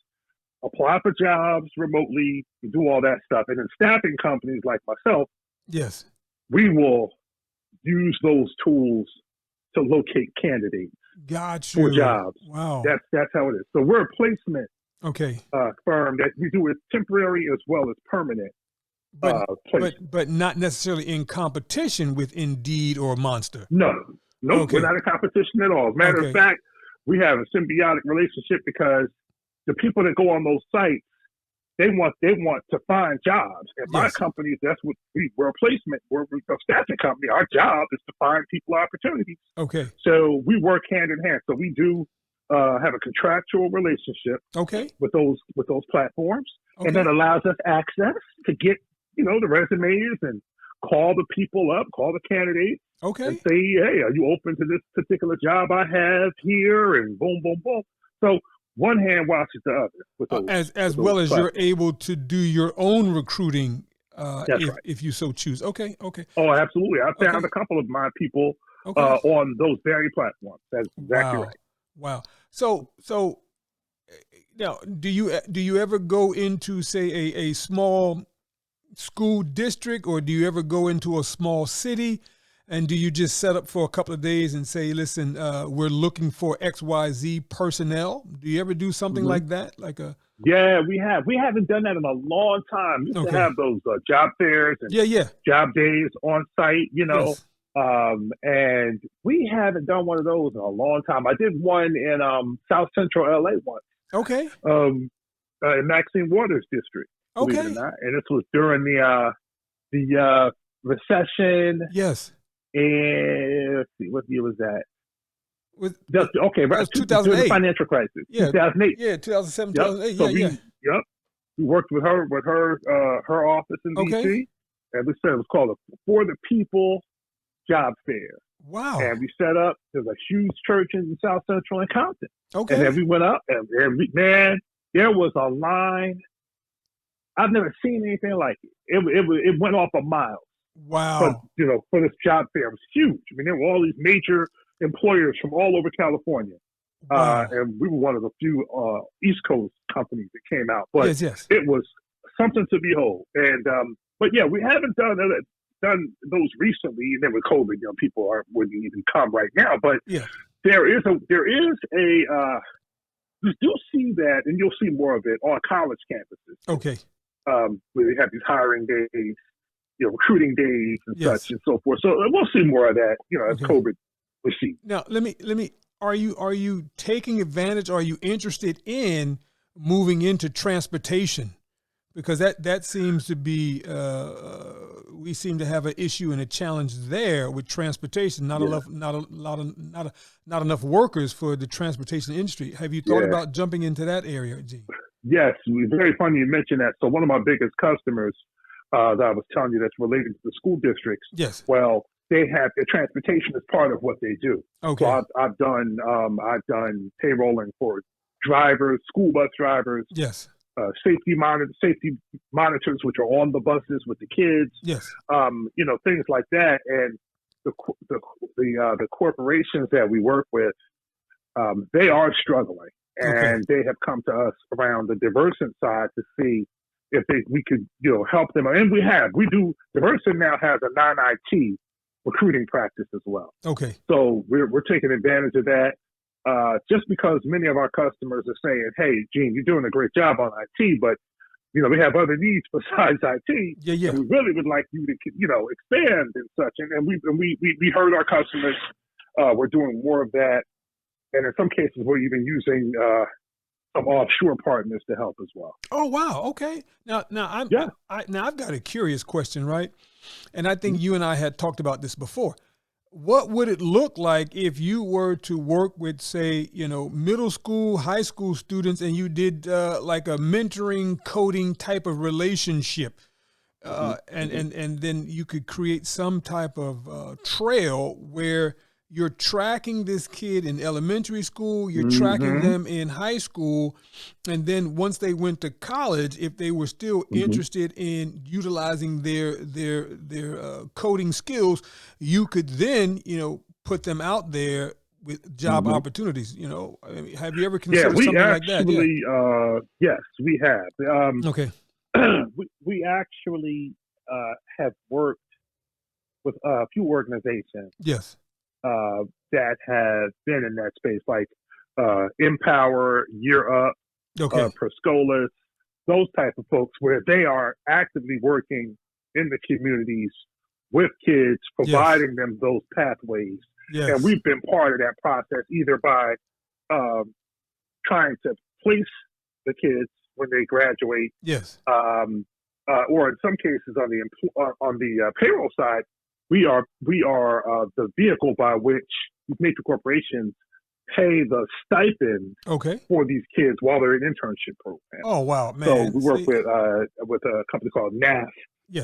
apply for jobs remotely, and do all that stuff. And then staffing companies like myself, Yes. we will use those tools to locate candidates Got you. for jobs. Wow. That's how it is. So we're a placement Okay. firm that we do it temporary as well as permanent. But not necessarily in competition with Indeed or Monster. No, Okay. we're not in competition at all. As a matter Okay. of fact, we have a symbiotic relationship because the people that go on those sites, they want to find jobs. And my Yes. company, that's what we're a placement. We're a staffing company. Our job is to find people opportunities. Okay. So we work hand in hand. So we do have a contractual relationship Okay. with those platforms, Okay. and that allows us access to get the resumes and call the people up, call the candidates, Okay. and say, hey, are you open to this particular job I have here? And boom, boom, boom. So one hand washes the other with those, As with well those as platforms. you're able to do your own recruiting That's right. if you so choose. Okay. Okay. Oh, absolutely. I found Okay. a couple of my people Okay. on those very platforms. That's exactly Wow. right. Wow. So now, do you ever go into, say, a small school district, or do you ever go into a small city, and do you just set up for a couple of days and say, listen, we're looking for XYZ personnel? Do you ever do something like that? Yeah, we have. We haven't done that in a long time. We used to have those job fairs and job days on site, Yes. And we haven't done one of those in a long time. I did one in South Central LA once. Okay. In Maxine Waters district. Believe it or not. And this was during the recession. Yes. And let's see, what year was that? That right. was 2008. During the financial crisis. Yeah. 2008. Yeah, 2007, Yep. 2008. So Yeah. we worked with her office in DC. And we said it was called a For the People job fair. Wow. And we set up, there's a huge church in South Central and Compton. Okay. And then we went up and there was a line. I've never seen anything like it. It went off a mile. Wow. But, for this job fair, it was huge. I mean, there were all these major employers from all over California. Wow. And we were one of the few East Coast companies that came out. But yes. it was something to behold. And, but yeah, we haven't done those recently. And then with COVID, people wouldn't even come right now. But there is a you do see that, and you'll see more of it on college campuses. Okay. Where they have these hiring days, recruiting days and such and so forth. So we'll see more of that, as COVID recedes. Now, let me. Are you taking advantage? Are you interested in moving into transportation? Because that seems to be we seem to have an issue and a challenge there with transportation. Not enough workers for the transportation industry. Have you thought about jumping into that area, Gene? Yes, it's very funny you mentioned that. So one of my biggest customers that I was telling you that's related to the school districts. Yes. Well, they have their transportation as part of what they do. Okay. So I've done payrolling for drivers, school bus drivers. Yes. Safety monitors, which are on the buses with the kids. Yes. Things like that. And the corporations that we work with, they are struggling, and they have come to us around the DIVERSANT side to see if we could help them. And we do. DIVERSANT now has a non-IT recruiting practice as well. Okay. So we're taking advantage of that. Just because many of our customers are saying, "Hey, Gene, you're doing a great job on IT, but we have other needs besides IT. Yeah. And we really would like you to, expand and such." And we heard our customers we're doing more of that. And in some cases, we're even using some offshore partners to help as well. Oh, wow. Okay. Now I've got a curious question, right? And I think you and I had talked about this before. What would it look like if you were to work with, say, middle school, high school students, and you did like a mentoring, coding type of relationship, and then you could create some type of trail where you're tracking this kid in elementary school, you're tracking them in high school, and then once they went to college, if they were still interested in utilizing their coding skills, you could then put them out there with job opportunities. I mean, have you ever considered something like that? Yes, we have. Okay. we actually have worked with a few organizations. Yes. That have been in that space, like Empower, Year Up, Proscolas, those type of folks, where they are actively working in the communities with kids, providing them those pathways. Yes. And we've been part of that process, either by trying to place the kids when they graduate, yes, or in some cases on the payroll side. We are the vehicle by which these major corporations pay the stipend for these kids while they're in internship programs. Oh, wow, man. So we work with a company called NAF,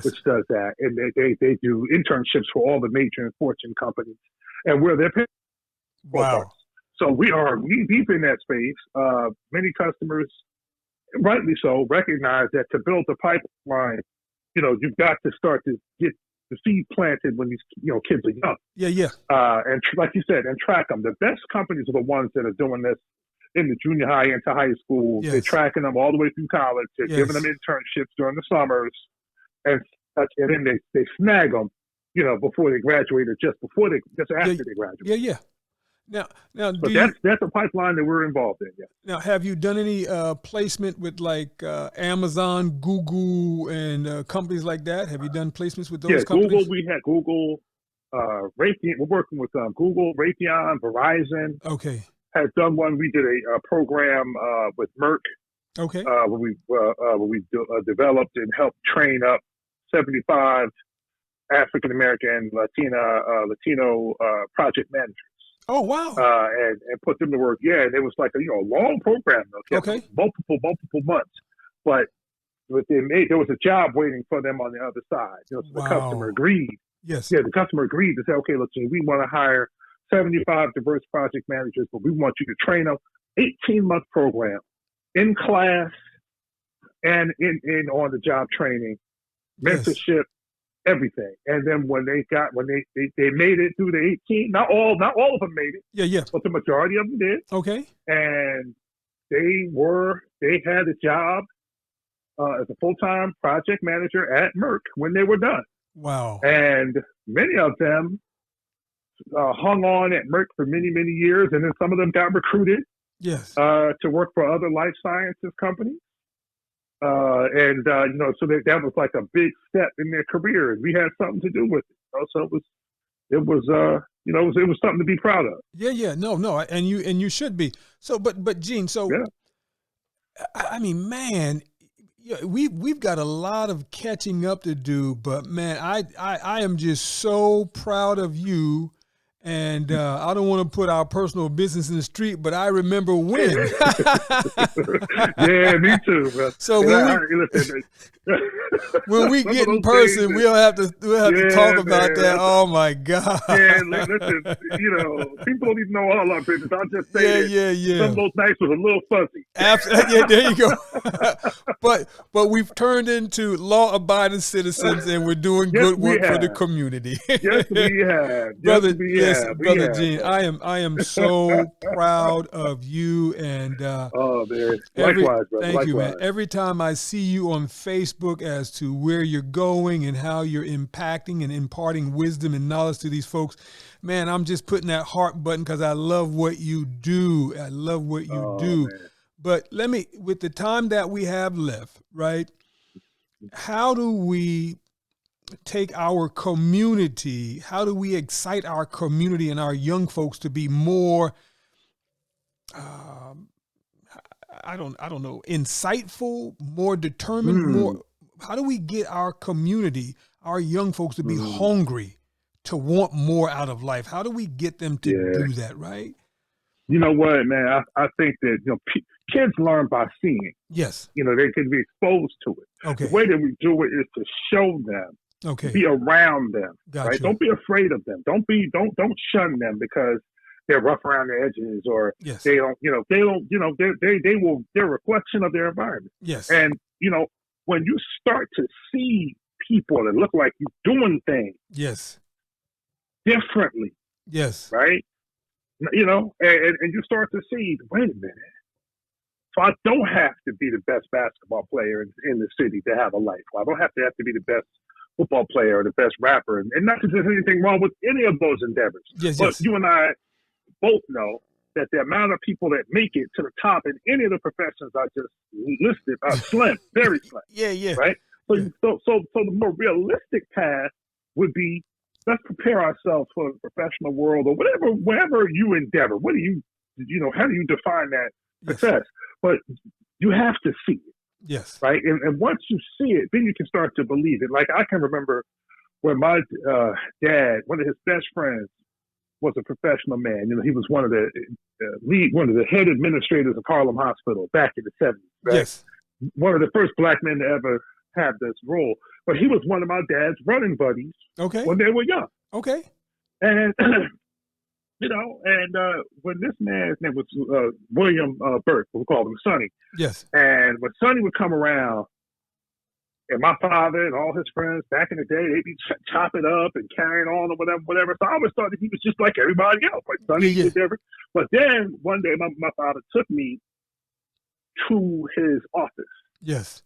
which does that. And they do internships for all the major and fortune companies. And we're their payroll. Wow. So we are deep in that space. Many customers, rightly so, recognize that to build the pipeline, you've got to start to get the seed planted when these kids are young. And like you said, and track them. The best companies are the ones that are doing this in the junior high into high school. They're tracking them all the way through college. They're giving them internships during the summers, and then they snag them, before they graduate or just after they graduate. Now, but that's a pipeline that we're involved in. Now, have you done any placement with like Amazon, Google, and companies like that? Have you done placements with those companies? Google. We had Google, Raytheon. We're working with Google, Raytheon, Verizon. Okay. Has done one. We did a program with Merck. Okay. Where we developed and helped train up 75 African American, Latino project managers. Oh, wow. And put them to work. Yeah, and it was like a long program. Multiple months. But there was a job waiting for them on the other side. So the customer agreed. Yes. Yeah, the customer agreed to say, okay, listen, we want to hire 75 diverse project managers, but we want you to train them. 18-month program in class and in on the job training, mentorship, everything. And then when they made it through the 18, not all of them made it. But the majority of them did. Okay. And they had a job as a full-time project manager at Merck when they were done. Wow. And many of them hung on at Merck for many, many years, and then some of them got recruited to work for other life sciences companies. So that was like a big step in their career, and we had something to do with it. So it was something to be proud of. No, and you should be. So, but Gene, I mean, man, we've got a lot of catching up to do, but man, I am just so proud of you. And I don't want to put our personal business in the street, but I remember when. Yeah, me too, bro. So when we get in person, we'll have to talk about that. Oh my God. Yeah, listen, people don't even know all our business. I'll just say some of those nights was a little fuzzy. Absolutely. Yeah, there you go. But we've turned into law-abiding citizens, and we're doing good work for the community. Yes, we have. Brother Gene, I am so proud of you, and man, likewise, brother. Thank you, man. Every time I see you on Facebook as to where you're going and how you're impacting and imparting wisdom and knowledge to these folks, man, I'm just putting that heart button because I love what you do. I love what you do. Man. But with the time that we have left, right? How do we take our community? How do we excite our community and our young folks to be more, I don't know, insightful, more determined, more? How do we get our community, our young folks, to be hungry, to want more out of life? How do we get them to do that, right? You know what, man? I think that kids learn by seeing. Yes. They can be exposed to it. Okay. The way that we do it is to show them. Okay. Be around them. Gotcha. Right? Don't be afraid of them. Don't shun them because they're rough around the edges or they don't. They're a reflection of their environment. Yes. And when you start to see people that look like you doing things. Yes. Differently. Yes. Right. And you start to see, wait a minute. So I don't have to be the best basketball player in the city to have a life. I don't have to be the best football player or the best rapper. And not that there's anything wrong with any of those endeavors. But you and I both know that the amount of people that make it to the top in any of the professions I just listed are slim, very slim. Yeah. Right? So the more realistic path would be, let's prepare ourselves for the professional world or wherever you endeavor. How do you define that success? But you have to see it. Yes. Right. And once you see it, then you can start to believe it. Like I can remember when my dad, one of his best friends, was a professional man. He was one of the head administrators of Harlem Hospital back in the 70s. Right? Yes. One of the first black men to ever have this role. But he was one of my dad's running buddies. Okay. When they were young. Okay. And when this man's name was William Burke, we called him Sonny. Yes. And when Sonny would come around, and my father and all his friends back in the day, they'd be chopping up and carrying on or whatever. So I always thought that he was just like everybody else, like Sonny did whatever. But then one day, my father took me to his office. Yes.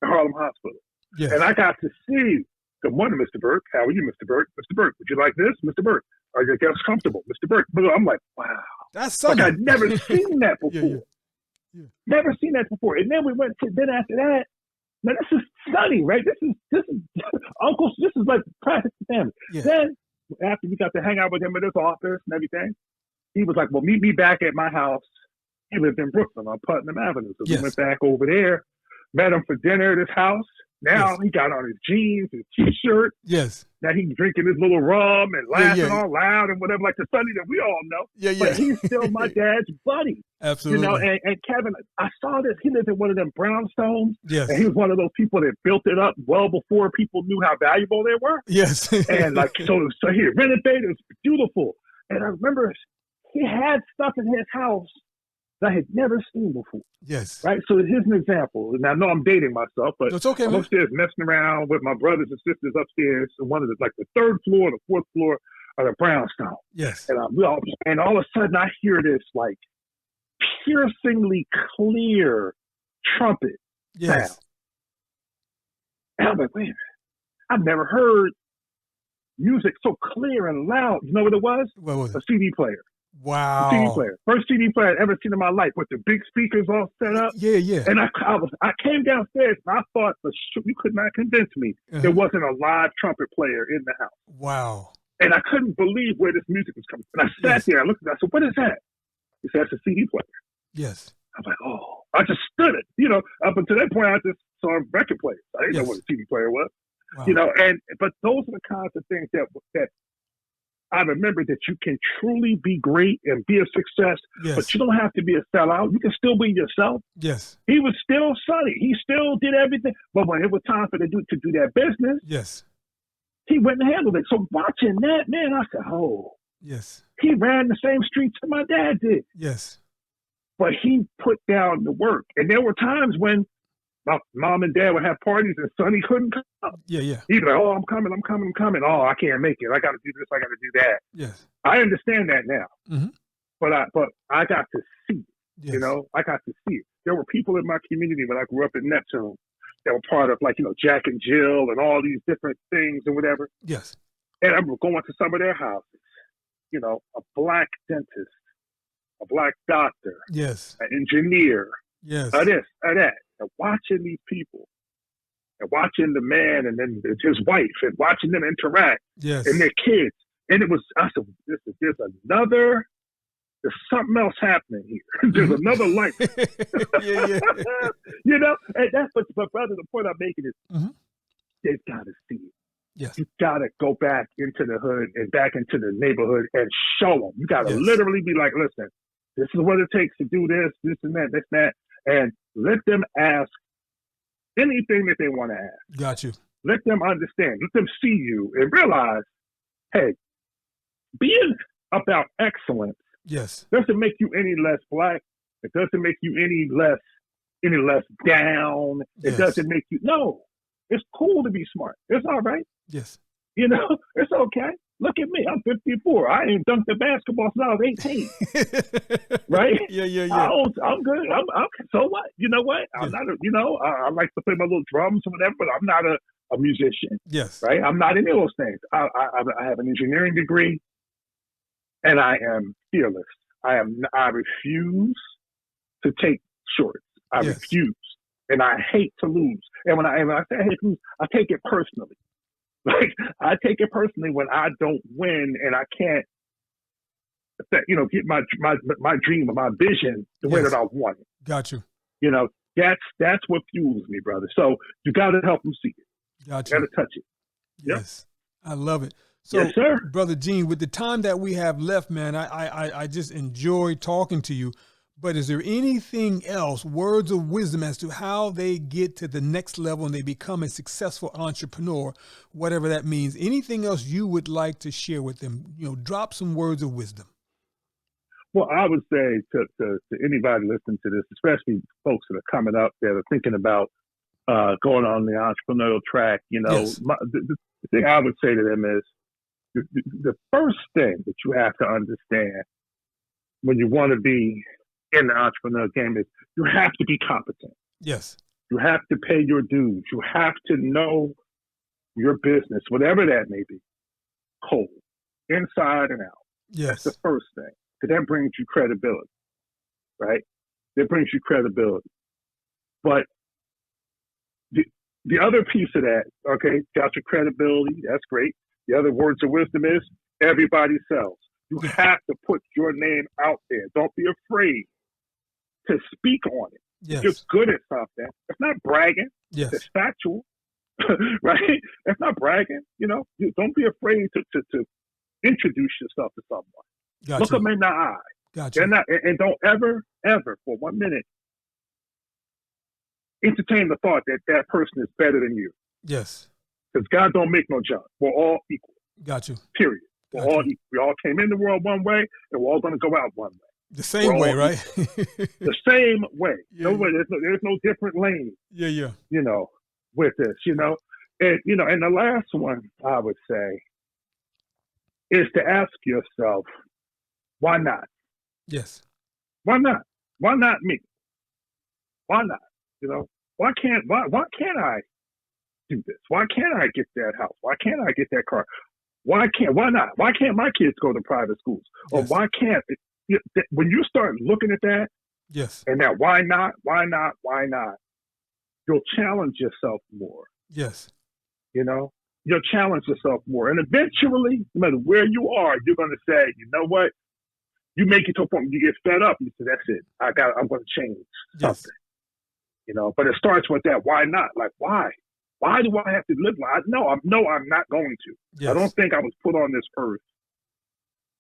At Harlem Hospital. Yes. And I got to see, good morning, Mr. Burke. How are you, Mr. Burke? Mr. Burke, would you like this? Mr. Burke, are your guests comfortable? Mr. Burke. I'm like, wow. That's something. Like I'd never seen that before. Yeah. Never seen that before. And then we went to, then after that, now this is Sonny, right? This is Uncle, this is like practice family. Yeah. Then after we got to hang out with him at his office and everything, he was like, well, meet me back at my house. He lived in Brooklyn on Putnam Avenue. So we went back over there, met him for dinner at his house. Now he got on his jeans, his T-shirt. Yes. Now he's drinking his little rum and laughing all loud and whatever, like the Sonny that we all know. Yeah. But he's still my dad's buddy. Absolutely. And Kevin, I saw this. He lived in one of them brownstones. Yes. And he was one of those people that built it up well before people knew how valuable they were. Yes. And so he renovated. It was beautiful. And I remember he had stuff in his house that I had never seen before. Yes. Right? So here's an example. And I know I'm dating myself, but it's okay, I'm upstairs messing around with my brothers and sisters upstairs on one of the third floor, the fourth floor of the brownstone. Yes. And all of a sudden I hear this like piercingly clear trumpet sound. And I'm like, wait a minute. I've never heard music so clear and loud. You know what it was? What was it? A CD player. Wow. CD player. First CD player I'd ever seen in my life with the big speakers all set up. Yeah. And I came downstairs and I thought for sure, you could not convince me there wasn't a live trumpet player in the house. Wow. And I couldn't believe where this music was coming from. And I sat there, I looked at it, I said, what is that? He said, that's a CD player. Yes. I'm like, oh, I just stood it. Up until that point, I just saw record players. I didn't know what a CD player was. Wow. But those are the kinds of things that I remember that you can truly be great and be a success, but you don't have to be a sellout. You can still be yourself. Yes. He was still Sonny. He still did everything. But when it was time for him to do that business, he went and handled it. So watching that, man, I said, oh. Yes. He ran the same streets that my dad did. Yes. But he put down the work. And there were times when my mom and dad would have parties and Sonny couldn't come. Yeah. He'd be like, oh, I'm coming. Oh, I can't make it. I got to do this. I got to do that. Yes. I understand that now. Mm-hmm. But I got to see it. Yes. I got to see it. There were people in my community when I grew up in Neptune that were part of Jack and Jill and all these different things and whatever. Yes. And I remember going to some of their houses, a black dentist, a black doctor, yes, an engineer, yes, this, that, and watching these people watching the man and then his wife and watching them interact Yes. and their kids. And it was, I said, there's something else happening here. There's another life. Yeah. You know, and that's but brother, the point I'm making is they've got to see it. Yes. You got to go back into the hood and back into the neighborhood and show them. You got to Yes. literally be like, listen, this is what it takes to do this and that, and let them ask anything that they want to ask. Got you. Let them understand. Let them see you and realize, hey, being about excellence Yes. doesn't make you any less black. It doesn't make you any less down. It Yes. doesn't make you, no. It's cool to be smart. It's all right. Yes. You know, it's okay. Look at me. I'm 54. I ain't dunked the basketball since I was 18. Right? Yeah. I'm good. I'm so what? You know what? I'm not I like to play my little drums or whatever, but I'm not a musician. Yes. Right? I'm not any of those things. I have an engineering degree and I am fearless. I refuse to take shorts. I Yes. refuse. And I hate to lose. And when I say I hate to lose, I take it personally. Like, I take it personally when I don't win and I can't, get my dream or my vision the way Yes. that I want it. Got you. You know, that's what fuels me, brother. So you got to help them see it. Got You you. got to touch it. Yep. Yes. I love it. So, Yes, sir. Brother Gene, with the time that we have left, man, I just enjoy talking to you. But is there anything else, words of wisdom as to how they get to the next level and they become a successful entrepreneur, whatever that means? Anything else you would like to share with them? Drop some words of wisdom. Well, I would say to anybody listening to this, especially folks that are coming up that are thinking about going on the entrepreneurial track, Yes. the thing I would say to them is the first thing that you have to understand when you want to be in the entrepreneur game is you have to be competent. Yes. You have to pay your dues. You have to know your business, whatever that may be, cold, inside and out. Yes. That's the first thing, because that brings you credibility, right? That brings you credibility. But the other piece of that, okay, got your credibility. That's great. The other words of wisdom is everybody sells. You have to put your name out there. Don't be afraid to speak on it. Yes. You're good at something. It's not bragging. Yes. It's factual, right? It's not bragging. Don't be afraid to introduce yourself to someone. Got Look you. them in the eye. Got They're you. not, and don't ever for 1 minute entertain the thought that that person is better than you. Yes. Because God don't make no junk. We're all equal. Got you. Period. We're Got all you. equal. We all came in the world one way, and we're all going to go out one way. The same We're way, all right? The same way. Yeah. No way. There's no different lane. Yeah. With this, and and the last one I would say is to ask yourself, why not? Yes. Why not? Why not me? Why not? Why can't I do this? Why can't I get that house? Why can't I get that car? Why not? Why can't my kids go to private schools? Or Yes. why can't when you start looking at that Yes. and that why not, you'll challenge yourself more. Yes. You'll challenge yourself more. And eventually, no matter where you are, you're going to say, you know what? You make it to a point where you get fed up. You say, that's it. I'm going to change Yes. something. But it starts with that why not? Like, why? Why do I have to live like No, I'm not going to. Yes. I don't think I was put on this earth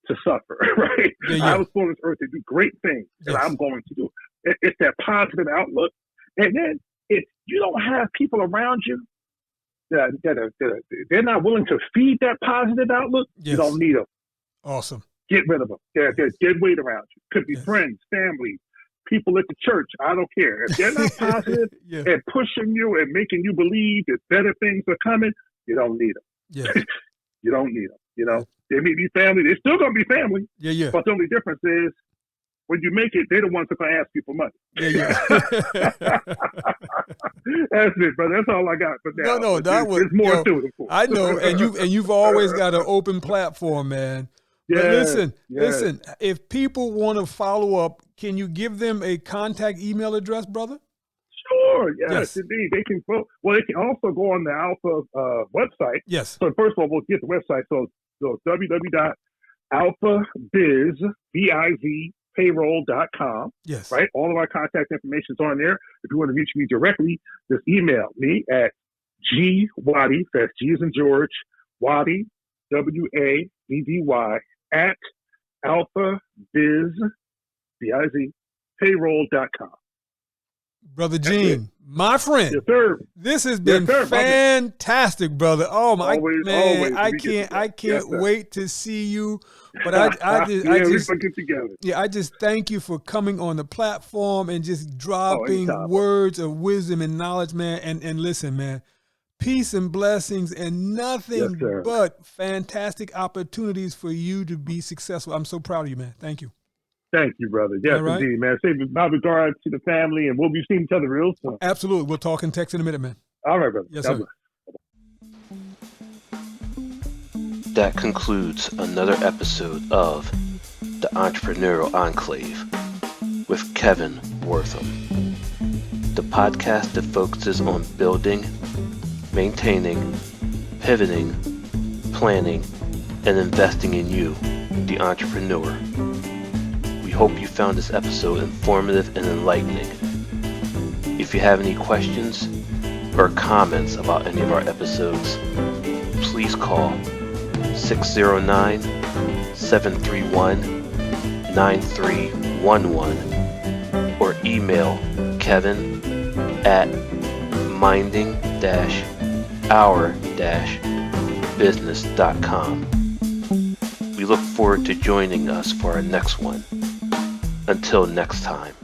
to suffer, right? Yeah. I was put on this earth to do great things, and Yes. I'm going to do it. It's that positive outlook. And then if you don't have people around you they're not willing to feed that positive outlook, Yes. you don't need them. Awesome. Get rid of them. They're dead weight around you. Could be Yes. friends, family, people at the church. I don't care. If they're not positive Yeah. and pushing you and making you believe that better things are coming, you don't need them. Yes. You don't need them. They may be family. They're still going to be family. Yeah. But the only difference is when you make it, they're the ones that are going to ask you for money. Yeah. That's it, brother. That's all I got for now. No, But that was there's more to it, of course. I know, and you've always got an open platform, man. But listen, if people want to follow up, can you give them a contact email address, brother? Sure. Yes, indeed. They can go. Well, they can also go on the Alpha website. Yes. So first of all, we'll get the website. So www.alphabizpayroll.com. Yes. Right. All of our contact information is on there. If you want to reach me directly, just email me at Waddy. That's G as in George. Waddy, WADDY at alphabizpayroll.com. Brother Gene, my friend. Yes, sir. This has been fantastic, brother. Oh my man, I can't wait to see you. But I just thank you for coming on the platform and just dropping words of wisdom and knowledge, man. And listen, man, peace and blessings and nothing but fantastic opportunities for you to be successful. I'm so proud of you, man. Thank you. Thank you, brother. Yes, right. Indeed, man. Say my regards to the family, and we'll be seeing each other real soon. Absolutely. We'll talk and text in a minute, man. All right, brother. Yes, sir. That concludes another episode of The Entrepreneurial Enclave with Kevin Wortham, the podcast that focuses on building, maintaining, pivoting, planning, and investing in you, the entrepreneur. We hope you found this episode informative and enlightening. If you have any questions or comments about any of our episodes, please call 609-731-9311 or email Kevin at minding-our-business.com. We look forward to joining us for our next one. Until next time.